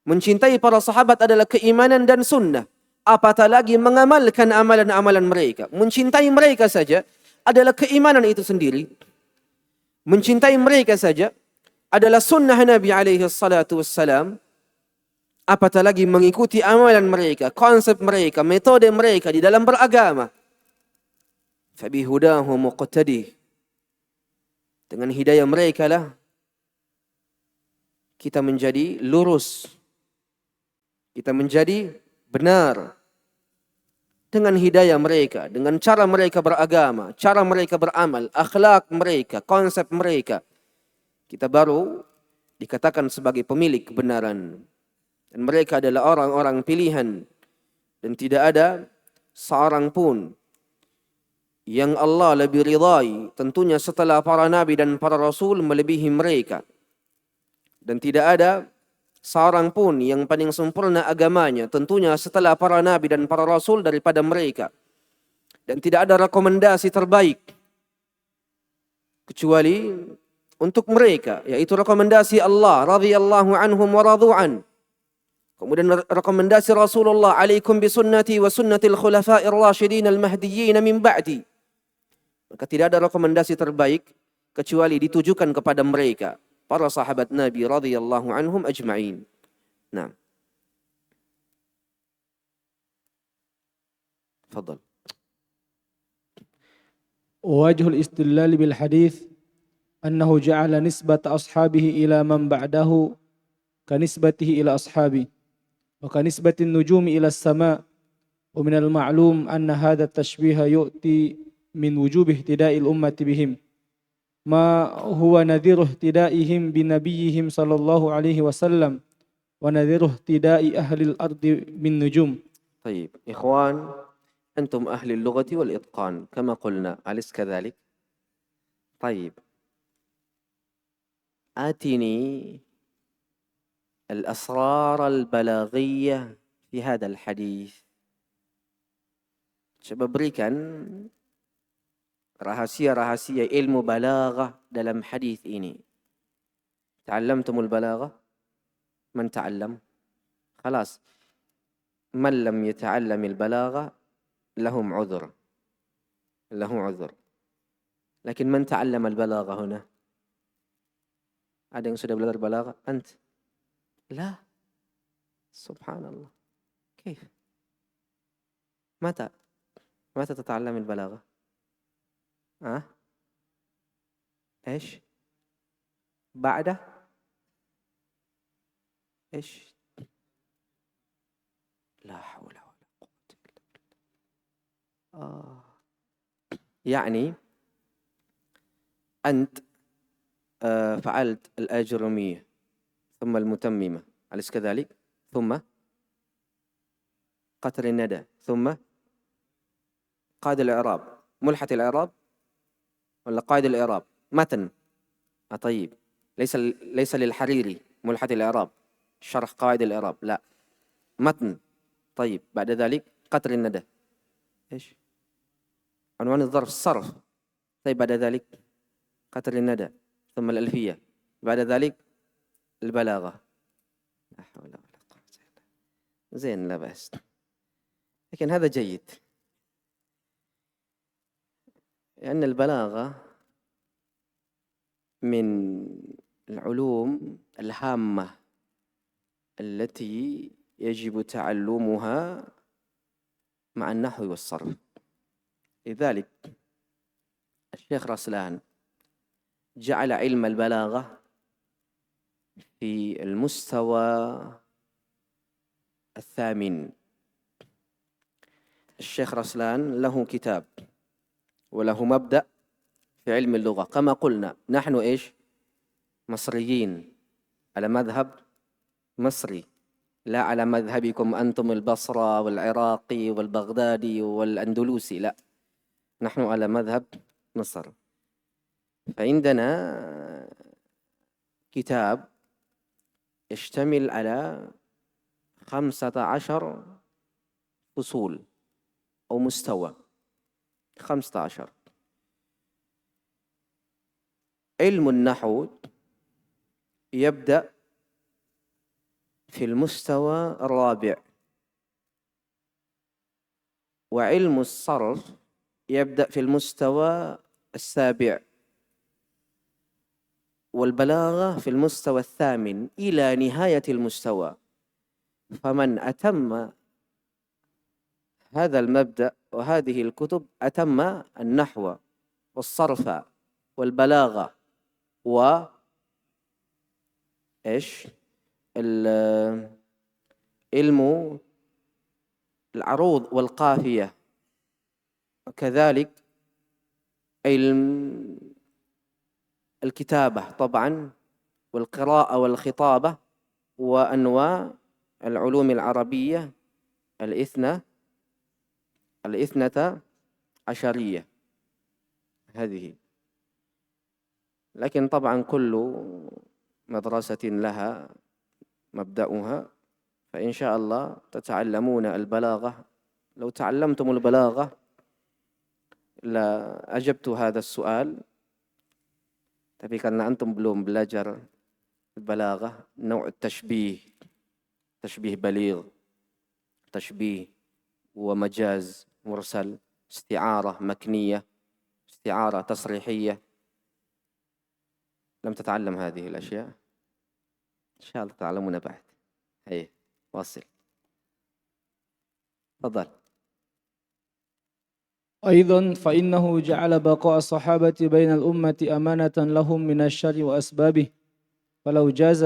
Mencintai para sahabat adalah keimanan dan sunnah. Apatah lagi mengamalkan amalan-amalan mereka. Mencintai mereka saja adalah keimanan itu sendiri. Mencintai mereka saja adalah sunnah Nabi alaihi salatu wassalam. Apatah lagi mengikuti amalan mereka, konsep mereka, metode mereka di dalam beragama. Fabihudahu muqtadi. Dengan hidayah mereka lah kita menjadi lurus. Kita menjadi benar. Dengan hidayah mereka, dengan cara mereka beragama, cara mereka beramal, akhlak mereka, konsep mereka, kita baru dikatakan sebagai pemilik kebenaran. Dan mereka adalah orang-orang pilihan. Dan tidak ada seorang pun yang Allah lebih ridai tentunya setelah para nabi dan para rasul melebihi mereka. Dan tidak ada seorang pun yang paling sempurna agamanya tentunya setelah para nabi dan para rasul daripada mereka. Dan tidak ada rekomendasi terbaik kecuali untuk mereka, yaitu rekomendasi Allah radhiyallahu anhum wa radu'an. Kemudian rekomendasi Rasulullah, alaikum bisunnati wa sunnatil khulafa'ir rasyidin al-mahdiyyin min ba'di. Maka tidak ada rekomendasi terbaik kecuali ditujukan kepada mereka, para sahabat Nabi radhiyallahu anhum ajma'in. Nah. Fadhal. ووجه الاستدلال بالحديث أنه جعل نسبة أصحابه إلى من بعده كنسبته إلى أصحابه وكنسبة النجوم إلى السماء. ومن المعلوم أن هذا التشبيه يؤتي من وجوب اهتداء الأمة بهم ما هو نذير اهتدائهم بنبيهم صلى الله عليه وسلم ونذير اهتداء أهل الأرض بالنجوم. طيب إخوان، أنتم أهل اللغة والإتقان كما قلنا، أليس كذلك؟ طيب آتني الأسرار البلاغية في هذا الحديث. Coba berikan rahasia-rahasia ilmu balaghah dalam hadis ini. Ta'allamtumul balaghah? Man ta'allam? خلاص. من لم يتعلم البلاغة لهم عذر. لكن من تعلم البلاغة هنا؟ Ada yang sudah belajar balaghah? Ant? لا. سبحان الله. كيف؟ متى تتعلم البلاغة؟ إيش؟ بعده؟ إيش؟ لا حول ولا قوة إلا بالله. يعني أنت فعلت الآجرومية ثم المتممة، أليس كذلك؟ ثم قطر الندى، ثم قاعدة الإعراب، ملحة الإعراب ولا قاعدة الإعراب؟ متن. طيب ليس للحريري ملحة الإعراب شرح قواعد الإعراب، لا، متن. طيب بعد ذلك قطر الندى، إيش؟ عنوان الظرف الصرف. طيب بعد ذلك قطر الندى، ثم الألفية، بعد ذلك البلاغة. لا حول ولا قوة إلا بالله. زين، لا بأس، لكن هذا جيد، لأن البلاغة من العلوم الهامة التي يجب تعلمها مع النحو والصرف. لذلك الشيخ رسلان جعل علم البلاغة في المستوى الثامن. الشيخ رسلان له كتاب وله مبدأ في علم اللغة. كما قلنا نحن إيش؟ مصريين على مذهب مصري، لا على مذهبكم أنتم البصرة والعراقي والبغدادي والأندلسي، لا، نحن على مذهب مصر. فعندنا كتاب يشتمل على 15 فصول أو مستوى 15. علم النحو يبدأ في المستوى الرابع، وعلم الصرف يبدأ في المستوى السابع، والبلاغة في المستوى الثامن إلى نهاية المستوى. فمن أتم هذا المبدأ وهذه الكتب أتم النحو والصرف والبلاغة إيش؟ علم العروض والقافية، وكذلك علم الكتابة طبعا، والقراءة والخطابة، وأنواع العلوم العربية الاثنة عشرية. هذه. لكن طبعا كل مدرسة لها مبدأها، فإن شاء الله تتعلمون البلاغة. لو تعلمتم البلاغة la ajabtu hadha sual, tapi karena antum belum belajar balaghah, naw' tashbih baligh, tashbih wa majaz mursal, isti'arah makniyah, isti'arah tasrihiyah. لم تتعلم هذه الأشياء، إن شاء الله تعلمونها بعد. هي واصل، تفضل. أيضا فإنه جعل بقاء الصحابة بين الأمة أمانة لهم من الشر وأسبابه، فلو جاز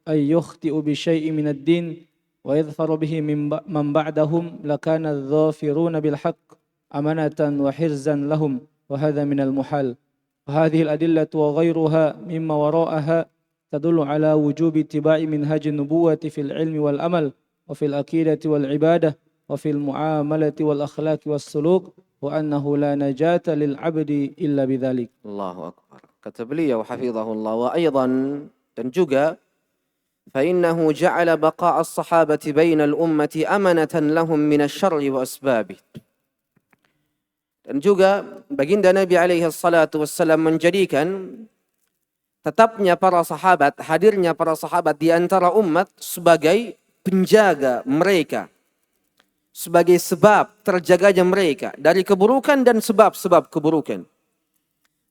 أن يخطئ بشيء من الدين ويظفر به من بعدهم لكان الظافرون بالحق أمانة وحرزا لهم، وهذا من المحال. وهذه الأدلة وغيرها مما وراءها تدل على وجوب اتباع منهج النبوة في العلم والأمل وفي العقيدة والعبادة وفي المعاملة والأخلاق والسلوك، وأنه لا نجاة للعبد إلا بذلك. الله أكبر. Kata beliau hafizahullah, wa aidan, dan juga فإنه جعل بقاء الصحابة بين الأمة أمنة لهم من الشر وأسبابه. Dan juga baginda Nabi alaihi salatu wassalam menjadikan tetapnya para sahabat, hadirnya para sahabat di antara umat sebagai penjaga mereka, sebagai sebab terjaganya mereka dari keburukan dan sebab-sebab keburukan.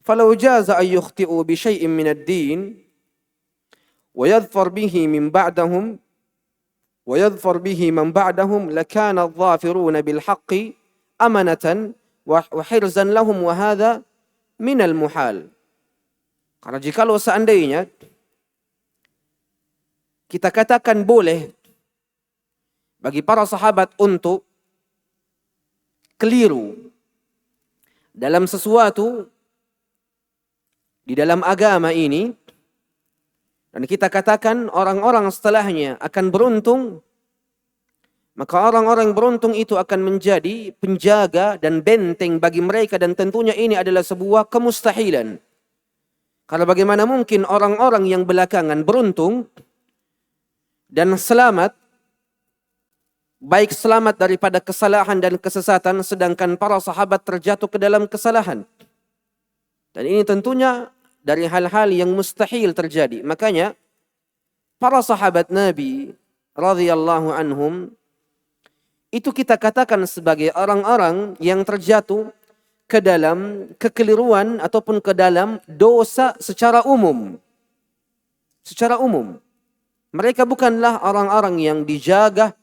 Falau jaza an yukhti'u bi syai'in min ad-din wa yadhfar bihi min ba'dahum wa yadhfar bihi man ba'dahum lakana adh-dhafiruna bil haqqi amanatan wa hirzan lahum, wa hadha min al-muhal. Karena jikalau seandainya kita katakan boleh bagi para sahabat untuk keliru dalam sesuatu di dalam agama ini, dan kita katakan orang-orang setelahnya akan beruntung, maka orang-orang beruntung itu akan menjadi penjaga dan benteng bagi mereka, dan tentunya ini adalah sebuah kemustahilan. Karena bagaimana mungkin orang-orang yang belakangan beruntung dan selamat, baik selamat daripada kesalahan dan kesesatan, sedangkan para sahabat terjatuh ke dalam kesalahan. Dan ini tentunya dari hal-hal yang mustahil terjadi. Makanya para sahabat Nabi radhiyallahu anhum itu kita katakan sebagai orang-orang yang terjatuh ke dalam kekeliruan ataupun ke dalam dosa secara umum. Secara umum. Mereka bukanlah orang-orang yang dijaga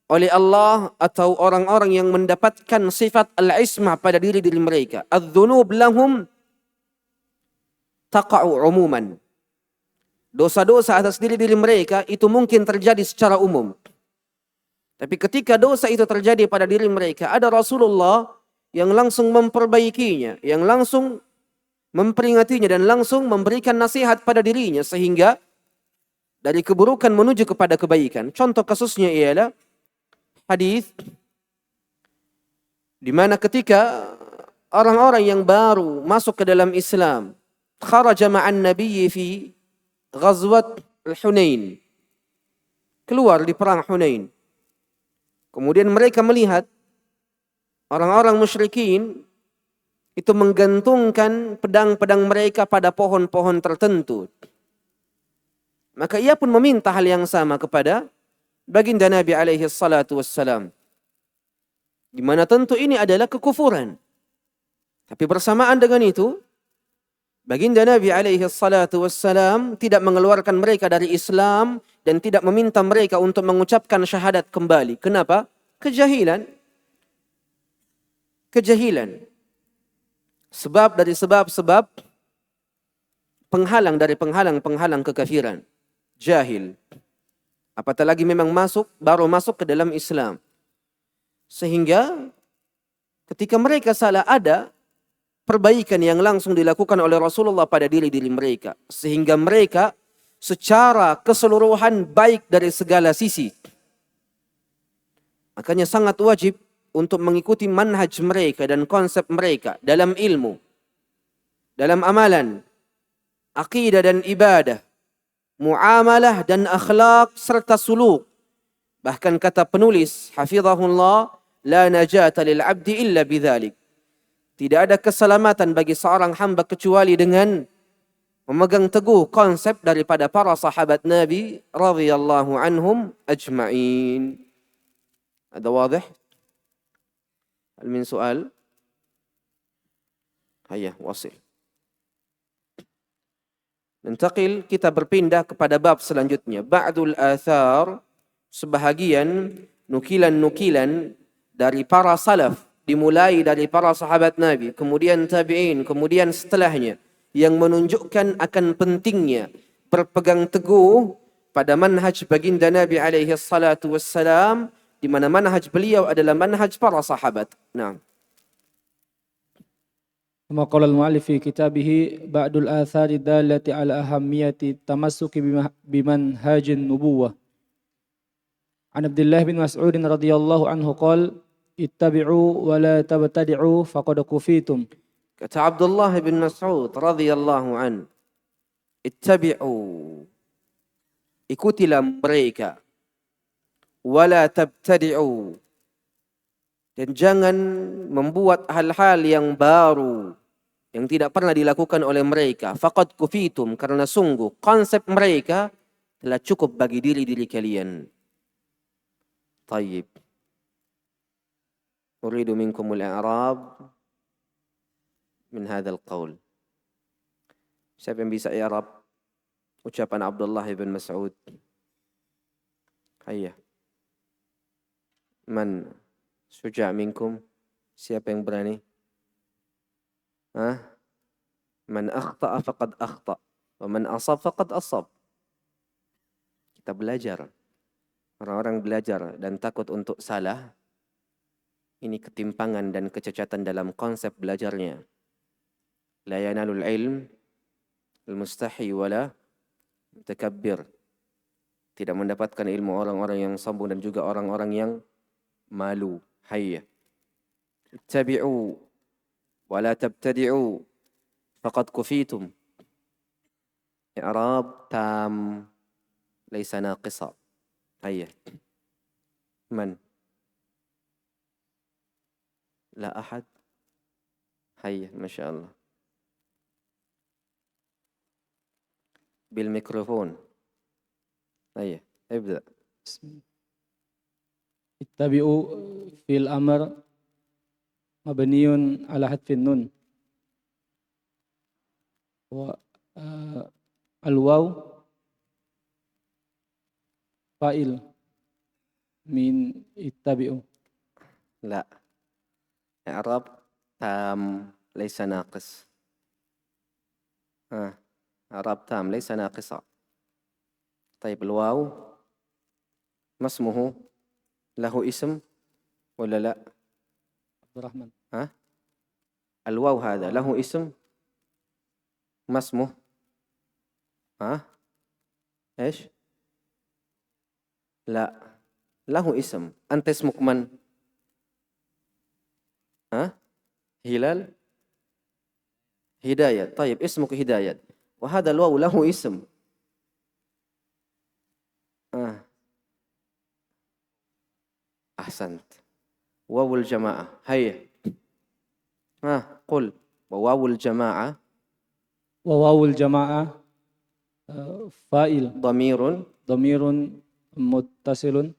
oleh Allah atau orang-orang yang mendapatkan sifat al-ismah pada diri mereka. Adz-dzunub lahum taqa'u umuman. Dosa-dosa atas diri mereka itu mungkin terjadi secara umum. Tapi ketika dosa itu terjadi pada diri mereka, ada Rasulullah yang langsung memperbaikinya, yang langsung memperingatinya, dan langsung memberikan nasihat pada dirinya sehingga dari keburukan menuju kepada kebaikan. Contoh kasusnya ialah hadis di mana ketika orang-orang yang baru masuk ke dalam Islam, kharaja ma'an nabiyyi fi ghazwat al-Hunain, keluar di perang Hunain. Kemudian mereka melihat orang-orang musyrikin itu menggantungkan pedang-pedang mereka pada pohon-pohon tertentu. Maka ia pun meminta hal yang sama kepada baginda Nabi alaihi salatu wassalam. Di mana tentu ini adalah kekufuran. Tapi bersamaan dengan itu, baginda Nabi alaihi salatu wassalam tidak mengeluarkan mereka dari Islam dan tidak meminta mereka untuk mengucapkan syahadat kembali. Kenapa? Kejahilan. Kejahilan. Sebab dari sebab-sebab penghalang dari penghalang kekafiran. Jahil. Apatah lagi memang baru masuk ke dalam Islam. Sehingga ketika mereka salah, ada perbaikan yang langsung dilakukan oleh Rasulullah pada diri mereka. Sehingga mereka secara keseluruhan baik dari segala sisi. Makanya sangat wajib untuk mengikuti manhaj mereka dan konsep mereka dalam ilmu. dalam amalan, akidah dan ibadah, muamalah dan akhlak serta suluk. Bahkan kata penulis hafizahullah, la najata lil abdi illa bidzalik. Tidak ada keselamatan bagi seorang hamba kecuali dengan memegang teguh konsep daripada para sahabat Nabi radhiyallahu anhum ajma'in. Ada wadah? Hal min soal? Hayya, wasil. Nantaqil, kita berpindah kepada bab selanjutnya. Ba'dul athar, sebahagian nukilan-nukilan dari para salaf, dimulai dari para sahabat Nabi, kemudian tabi'in, kemudian setelahnya, yang menunjukkan akan pentingnya berpegang teguh pada manhaj baginda Nabi alaihi salatu wassalam, di mana manhaj beliau adalah manhaj para sahabat. Nah. كما قال المؤلف في كتابه بعض الآثار الدالة على أهمية التمسك بمنهاج النبوة. عن عبد الله بن مسعود رضي الله عنه قال اتبعوا ولا تبتدعوا فقد كفيتم. Kata Abdullah bin Mas'ud radhiyallahu an, ittabi'u, ikutilah mereka, wala tabtadi'u, dan jangan membuat hal-hal yang baru yang tidak pernah dilakukan oleh mereka. Faqad kufitum, karena sungguh konsep mereka telah cukup bagi diri-diri kalian. Tayyib. Uridu minkumul i'rab min hadzal qaul. Siapa yang bisa i'rab ucapan Abdullah bin Mas'ud? Hayya. Man suja' minkum? Siapa yang berani? Man akhta'a faqad akhta' wa man asab faqad asab. Kita belajar. Orang-orang belajar dan takut untuk salah. Ini ketimpangan dan kecacatan dalam konsep belajarnya. La yanalul ilm al-mustahi wala mutakabbir. Tidak mendapatkan ilmu orang-orang yang sombong dan juga orang-orang yang malu. Hayya. Ittabi'u wa la tabtadi'u faqad kufitum. I'rab tam laysa naqisa. Hayya. Man? La ahad? Hayya, masyaallah. بالميكروفون. أيه ابدأ. اتبعوا في الأمر مبني على حذف النون والواو فاعل من اتبعوا. لا، إعراب تام ليس ناقص. إعراب تام ليس ناقصا. طيب الواو ما اسمه؟ له اسم ولا لا؟ عبد الرحمن. الواو هذا له اسم؟ ما اسمه؟ ايش؟ لا، له اسم. أنت اسمك من؟ هلال؟ هداية. طيب اسمك هداية، وهذا الواو له اسم. أحسنت. واو الجماعة. هيا قل. وواو الجماعة. وواو الجماعة فاعل ضمير متصل.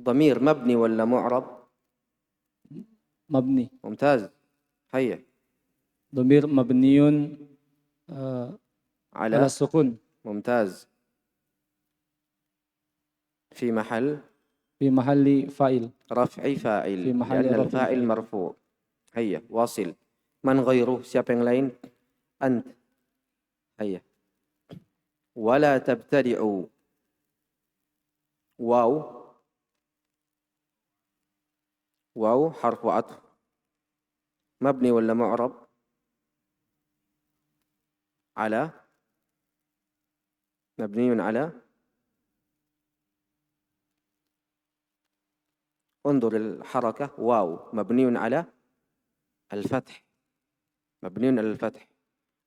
ضمير مبني ولا معرب؟ مبني. ممتاز. هيا. ضمير مبني على السكون. ممتاز. في محل فاعل. رفع فاعل. في محل لأن رفع الفاعل مرفوع. هيا واصل. من غيره؟ siapa yang lain؟ أنت. هيا. ولا تبتدعوا. واو حرف عطف مبني ولا معرب؟ على. مبني على. انظر الحركة. واو مبني على الفتح، مبني على الفتح.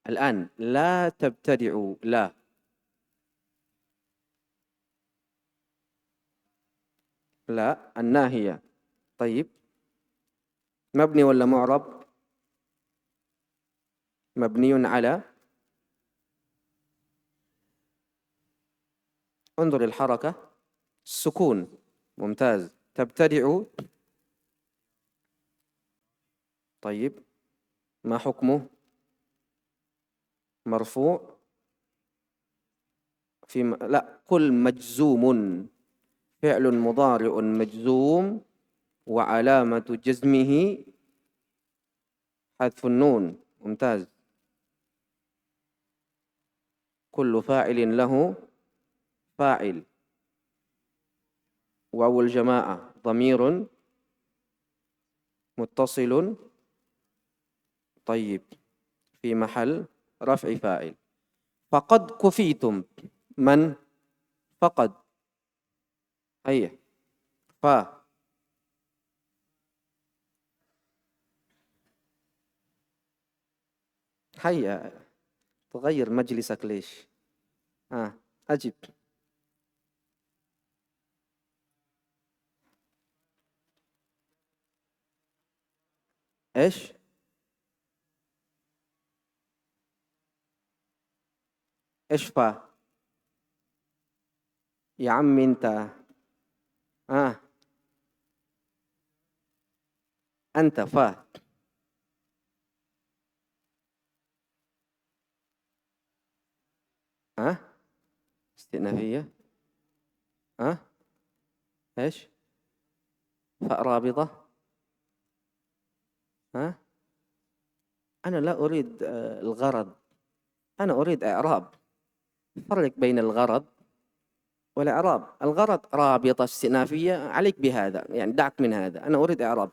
الآن لا تبتدعوا، لا الناهية. طيب مبني ولا معرب؟ مبني على، انظر الحركة، السكون. ممتاز. تبتدع، طيب ما حكمه؟ مرفوع لا، قل مجزوم، فعل مضارع مجزوم وعلامة جزمه حذف النون. ممتاز. كل فاعل له فاعل، واو الجماعة ضمير متصل، طيب في محل رفع فاعل. فقد كفيتم، من؟ فقد، هيا، هيا، تغير مجلسك ليش؟ أجب. إيش؟ إيش يا عم أنت، آه أنت استئنافية، آه إيش؟ فاء رابطة، أنا لا أريد الغرض، أنا أريد إعراب. فرق بين الغرض والإعراب. الغرض رابطة استئنافية، عليك بهذا، يعني دعك من هذا. أنا أريد إعراب.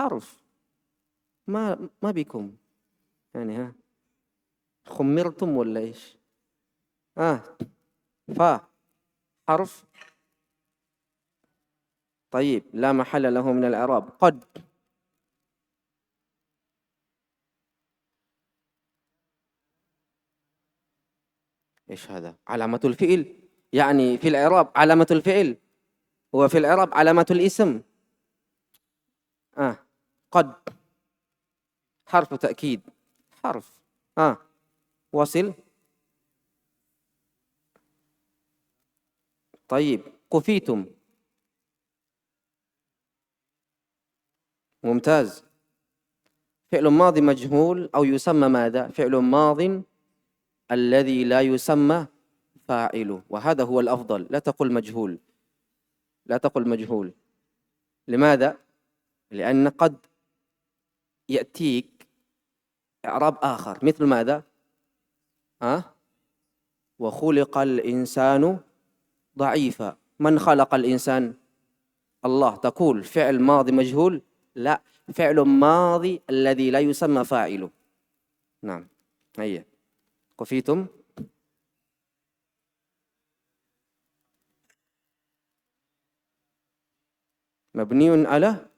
حرف، ما بكم يعني، خمرتم ولا إيش؟ حرف، طيب لا محل له من الإعراب. قد، إيش هذا؟ علامة الفعل، يعني في الإعراب علامة الفعل، وفي الإعراب علامة الاسم. قد حرف تأكيد، حرف. وصل. طيب كفيتم، ممتاز. فعل ماضي مجهول، أو يسمى ماذا؟ فعل ماض الذي لا يسمى فاعله، وهذا هو الأفضل. لا تقل مجهول، لا تقل مجهول. لماذا؟ لأن قد يأتيك إعراب آخر، مثل ماذا؟ وخلق الإنسان ضعيفا. من خلق الإنسان؟ الله. تقول فعل ماضي مجهول؟ لا، فعل ماضي الذي لا يسمى فاعله. نعم. هيا، كفيتم. مبني على،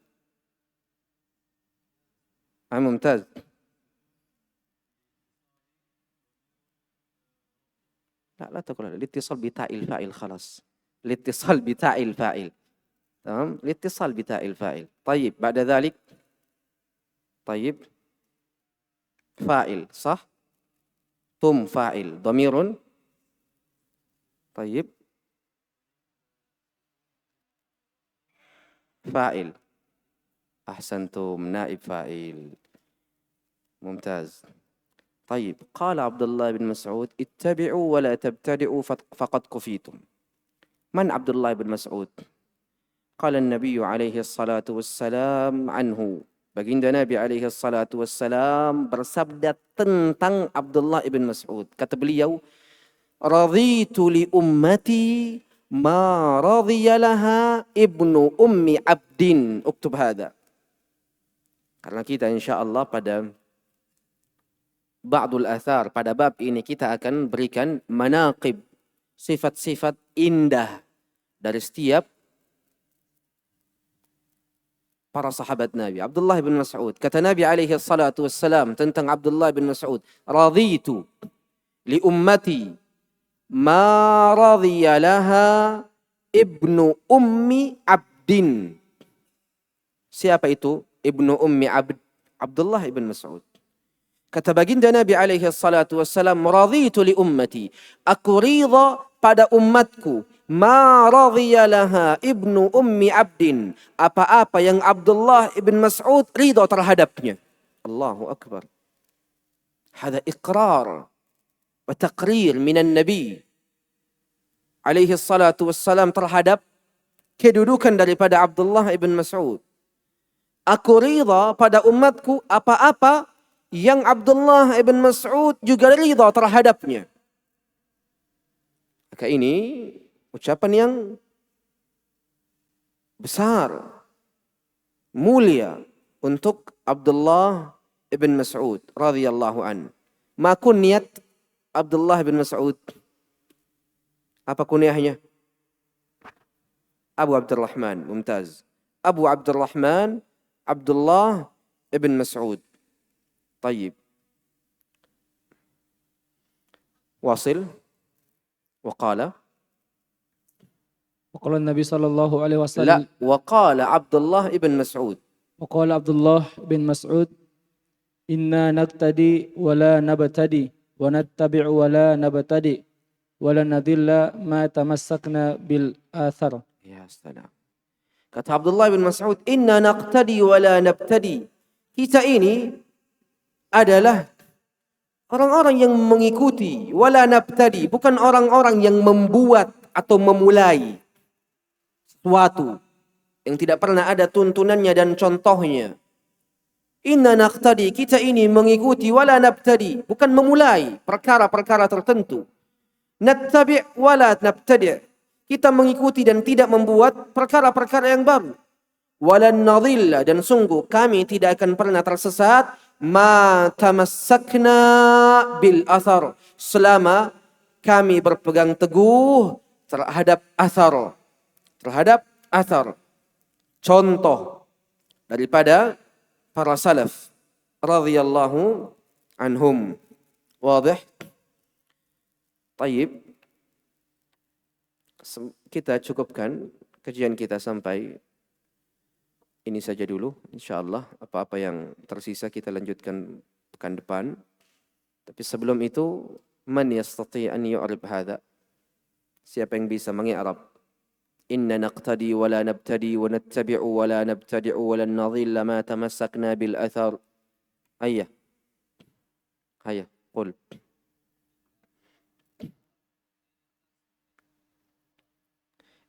ممتاز. لا تقول الاتصال بتاء الفاعل، خلاص. الاتصال بتاء الفاعل، تمام. الاتصال بتاء الفاعل. طيب بعد ذلك، طيب فاعل، صح. تم فاعل ضمير، طيب فاعل، أحسنتم، نائب فاعل، ممتاز. طيب قال عبد الله بن مسعود: اتبعوا ولا تبتدعوا فقد كفيتم. من عبد الله بن مسعود؟ قال النبي عليه الصلاة والسلام عنه. Baginda Nabi alaihi salatu wassalam bersabda tentang Abdullah ibn Mas'ud. Kata beliau, "Raditu li ummati ma radiya laha ibnu ummi abdin." Uktub hada. Karena kita insyaallah pada ba'dul athar, pada bab ini kita akan berikan manaqib, sifat-sifat indah dari setiap para sahabat Nabi. Abdullah bin Mas'ud. Kata Nabi alaihi salatu wassalam tentang Abdullah bin Mas'ud. Raditu li ummati ma radiya laha ibnu ummi abdin. Siapa itu ibnu ummi abd? Abdullah bin Mas'ud. Kata baginda Nabi alaihi salatu wassalam, raditu li ummati. Aku ridha pada umatku. Ma radhiya laha ibnu ummi abdin. Apa-apa yang Abdullah ibn Mas'ud ridha terhadapnya. Allahu Akbar. Hada iqrar wa taqrir minan Nabi alaihi salatu wassalam terhadap kedudukan daripada Abdullah ibn Mas'ud. Aku ridha pada umatku apa-apa yang Abdullah ibn Mas'ud juga ridha terhadapnya. Maka ini ucapan yang besar, mulia untuk Abdullah ibn Mas'ud radhiyallahu an. Ma kunyat Abdullah ibn Mas'ud? Apa kunyahnya? Abu Abdurrahman. Mumtaz. Abu Abdurrahman Abdullah ibn Mas'ud. طيب واصل وقال النبي صلى الله عليه لا وسلم وقال عبد الله ابن مسعود وقال عبد الله بن مسعود إنا نقتدي ولا نبتدي ونتبع ولا نبتدي ولا نذل ما تمسكنا بالآثر. Ya salam. Kata Abdullah bin Mas'ud, inna naqtadi wa la nabtadi. Kita ini adalah orang-orang yang mengikuti, wala nabtadi, bukan orang-orang yang membuat atau memulai sesuatu yang tidak pernah ada tuntunannya dan contohnya. Inna naqtadi, kita ini mengikuti, wala nabtadi, bukan memulai perkara-perkara tertentu. Nattabi' wala nabtadi', kita mengikuti dan tidak membuat perkara-perkara yang baru. Wala nadhilla, dan sungguh kami tidak akan pernah tersesat ma tamassakna bil athar, selama kami berpegang teguh terhadap athar, contoh daripada para salaf radhiyallahu anhum. Wadih? Tayyib. Kita cukupkan kajian kita sampai ini saja dulu, insyaallah. Apa-apa yang tersisa kita lanjutkan pekan depan. Tapi sebelum itu, man yastati an yu'rib hadha? Siapa yang bisa mengi'rab? Inna naqtadi wa la nabtadi wa nattabi'u wa la nabtadi'u wa lan nadhilla ma tamassakna bil athar. Hayya. Qul.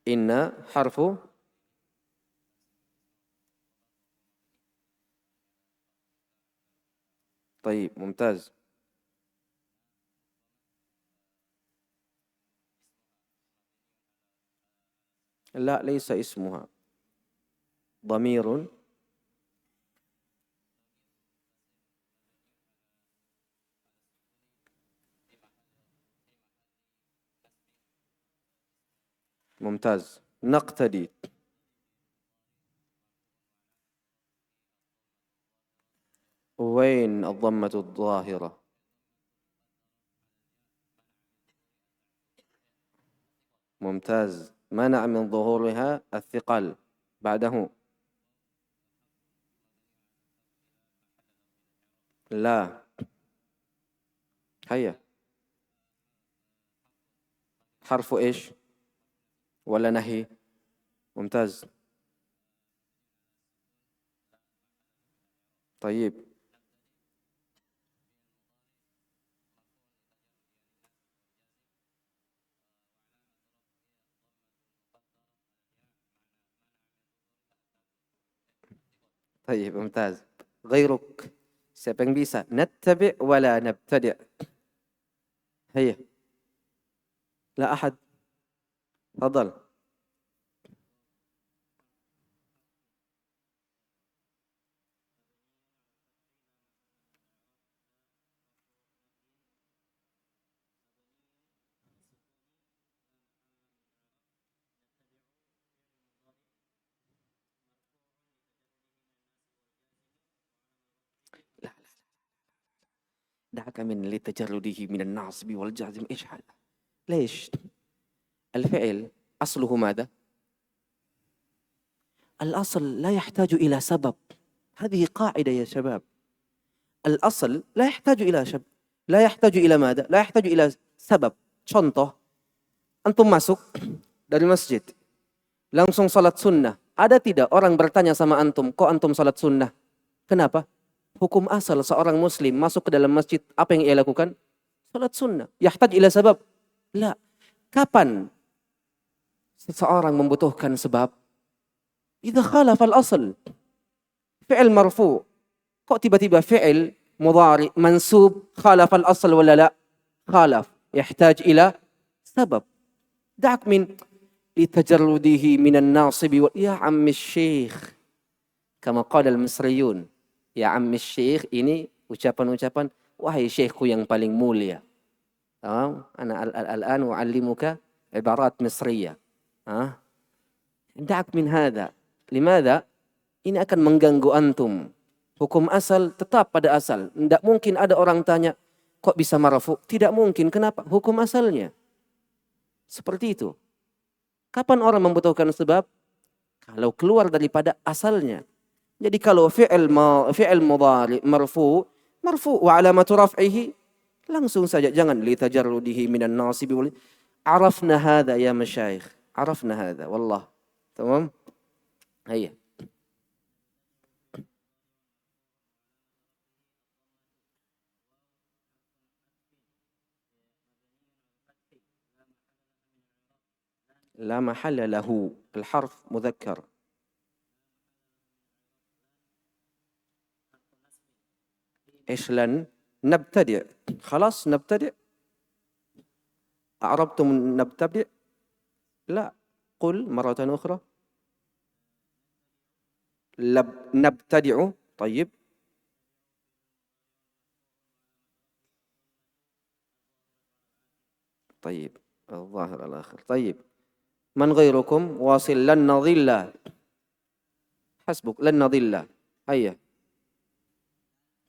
Inna harfu طيب ممتاز. لا ليس اسمها ضمير ممتاز. نقتدي وين الضمة الظاهرة؟ ممتاز. منع من ظهورها الثقل بعده. لا. هيا. حرف ايش؟ ولا نهي؟ ممتاز. طيب. طيب ممتاز. غيرك. Siapa yang bisa? نتبع ولا نبتدع. هيا. لا أحد. تفضل. دعك من لتجرده من النصب والجزم. إيش هذا؟ ليش؟ الفعل أصله ماذا؟ الأصل لا يحتاج إلى سبب. هذه قاعدة يا شباب. الأصل لا يحتاج إلى لا يحتاج إلى ماذا؟ لا يحتاج إلى سبب. Contoh, antum masuk dari masjid, langsung salat sunnah. Ada tidak orang bertanya sama antum, kok antum salat sunnah? Kenapa? Hukum asal seorang muslim masuk ke dalam masjid, apa yang ia lakukan? Salat sunnah. Yahtaj ila sabab? La. Kapan seseorang membutuhkan sebab? Idza khalafa al-asl. Fi'il marfu. Kok tiba-tiba fi'il mudhari mansub khalafa al-asl wala la? Khalaf. Yahtaj ila sabab. Da'ak min litajarrudihi minan nasibi ya ammi syekh. Kama qala al-misriyun. Ya ammi syekh, ini ucapan-ucapan wahai syekhku yang paling mulia. Ana al-an u'allimuka ibarat misriyah. Da'ak min hadha. Limadha? Ini akan mengganggu antum. Hukum asal tetap pada asal. Tidak mungkin ada orang tanya, kok bisa marfu? Tidak mungkin. Kenapa? Hukum asalnya. Seperti itu. Kapan orang membutuhkan sebab? Kalau keluar daripada asalnya. Jadi kalau fi'il mudhari marfu wa alamatu raf'ihi, langsung saja jangan litajarrudihi minan nasibi wal. Arafna hadha ya masyayikh. Arafna hadha. Wallah. Tamam? Hayya. لا محل له. الحرف مذكر. إيش لن نبتدئ. خلاص نبتدئ. أعربتم نبتدئ؟ لا. قل مرة أخرى. نبتدئ. طيب. طيب. الظاهر الآخر. طيب. من غيركم واصل لن نضل. Hasbuk lan nadilla. Hayya.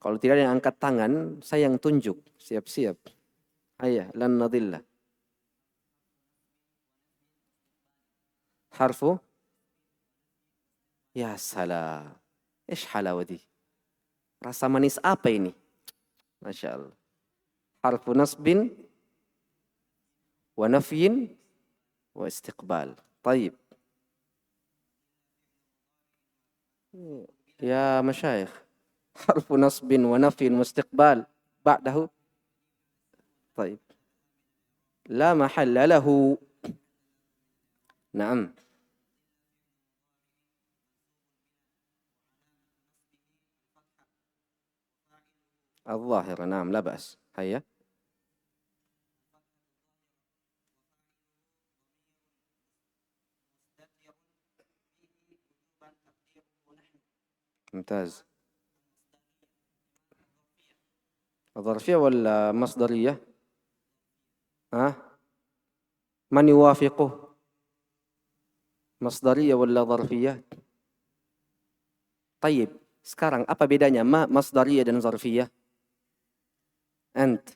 Kalau tidak ada yang angkat tangan, saya yang tunjuk. Siap-siap. Hayya, lan nadilla. Harfu? Ya salam. Ish halawati. Rasa manis apa ini? Masya Allah. Harfu nasbin wa nafyin wa istiqbal. Taib. يا مشايخ حرف نصب ونفي واستقبال بعده. طيب لا محل له. نعم. الظاهرة. نعم لا بأس. هيا. ممتاز. ظرفية ولا مصدرية؟ من يوافقه؟ مصدرية ولا ظرفية؟ طيب sekarang apa bedanya مصدرية dan ظرفية؟ أنت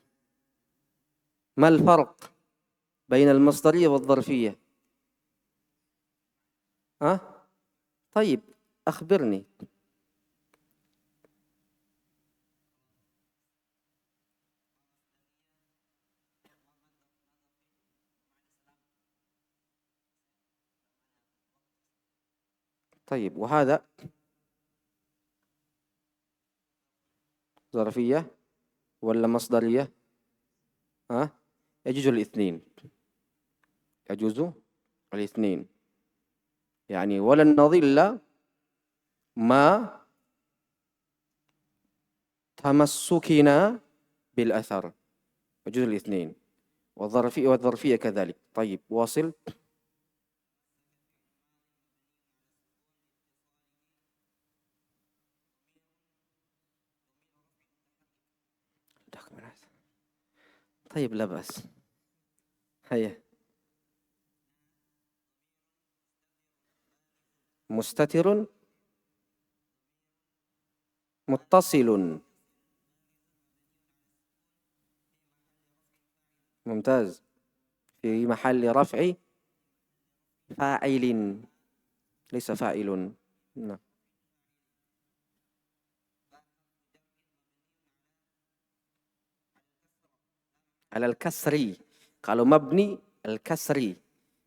ما الفرق بين المصدرية والظرفية؟ طيب أخبرني. طيب وهذا ظرفية ولا مصدرية؟ يجوز الاثنين. يجوز الاثنين. يعني ولن نضل ما تمسكنا بالأثر. يجوز الاثنين. والظرفية كذلك. طيب واصل. طيب لا بأس. هيا. مستتر متصل ممتاز. في محل رفع فاعل ليس فاعل. نعم. على الكسر. kalau mabni al-kasri,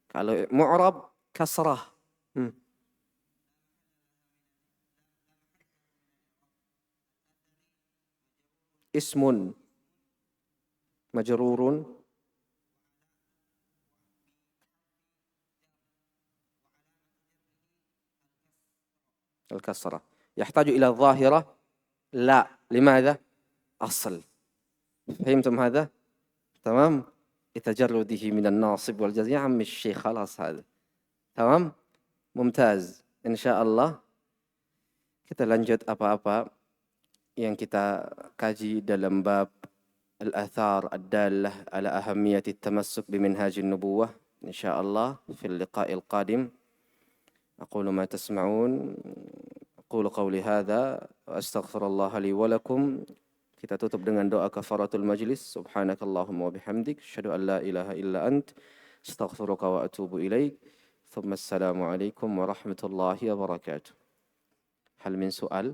kalau mu'rab kasrah. Ismun majrurun الكسرة. يحتاج إلى الظاهرة؟ لا. لماذا؟ أصل. فهمتم هذا؟ تمام؟ لتجرده من الناصب والجزم. يا عم الشيخ خلاص هذا تمام. ممتاز. إن شاء الله kita lanjut apa-apa yang kita kaji dalam bab al-athar ad-dallah ala ahamiyati at-tamassuk biminhaj an-nubuwah insyaallah fi al-liqa' al-qadim. أقول ما تسمعون أقول قولي هذا وأستغفر الله لي ولكم. Kita tutup dengan doa kafaratul majlis. Subhanakallahumma wa bihamdik asyhadu an la ilaha illa ant astaghfiruka wa atubu ilaik. Thumma assalamu alaikum warahmatullahi wabarakatuh. Hal min soal?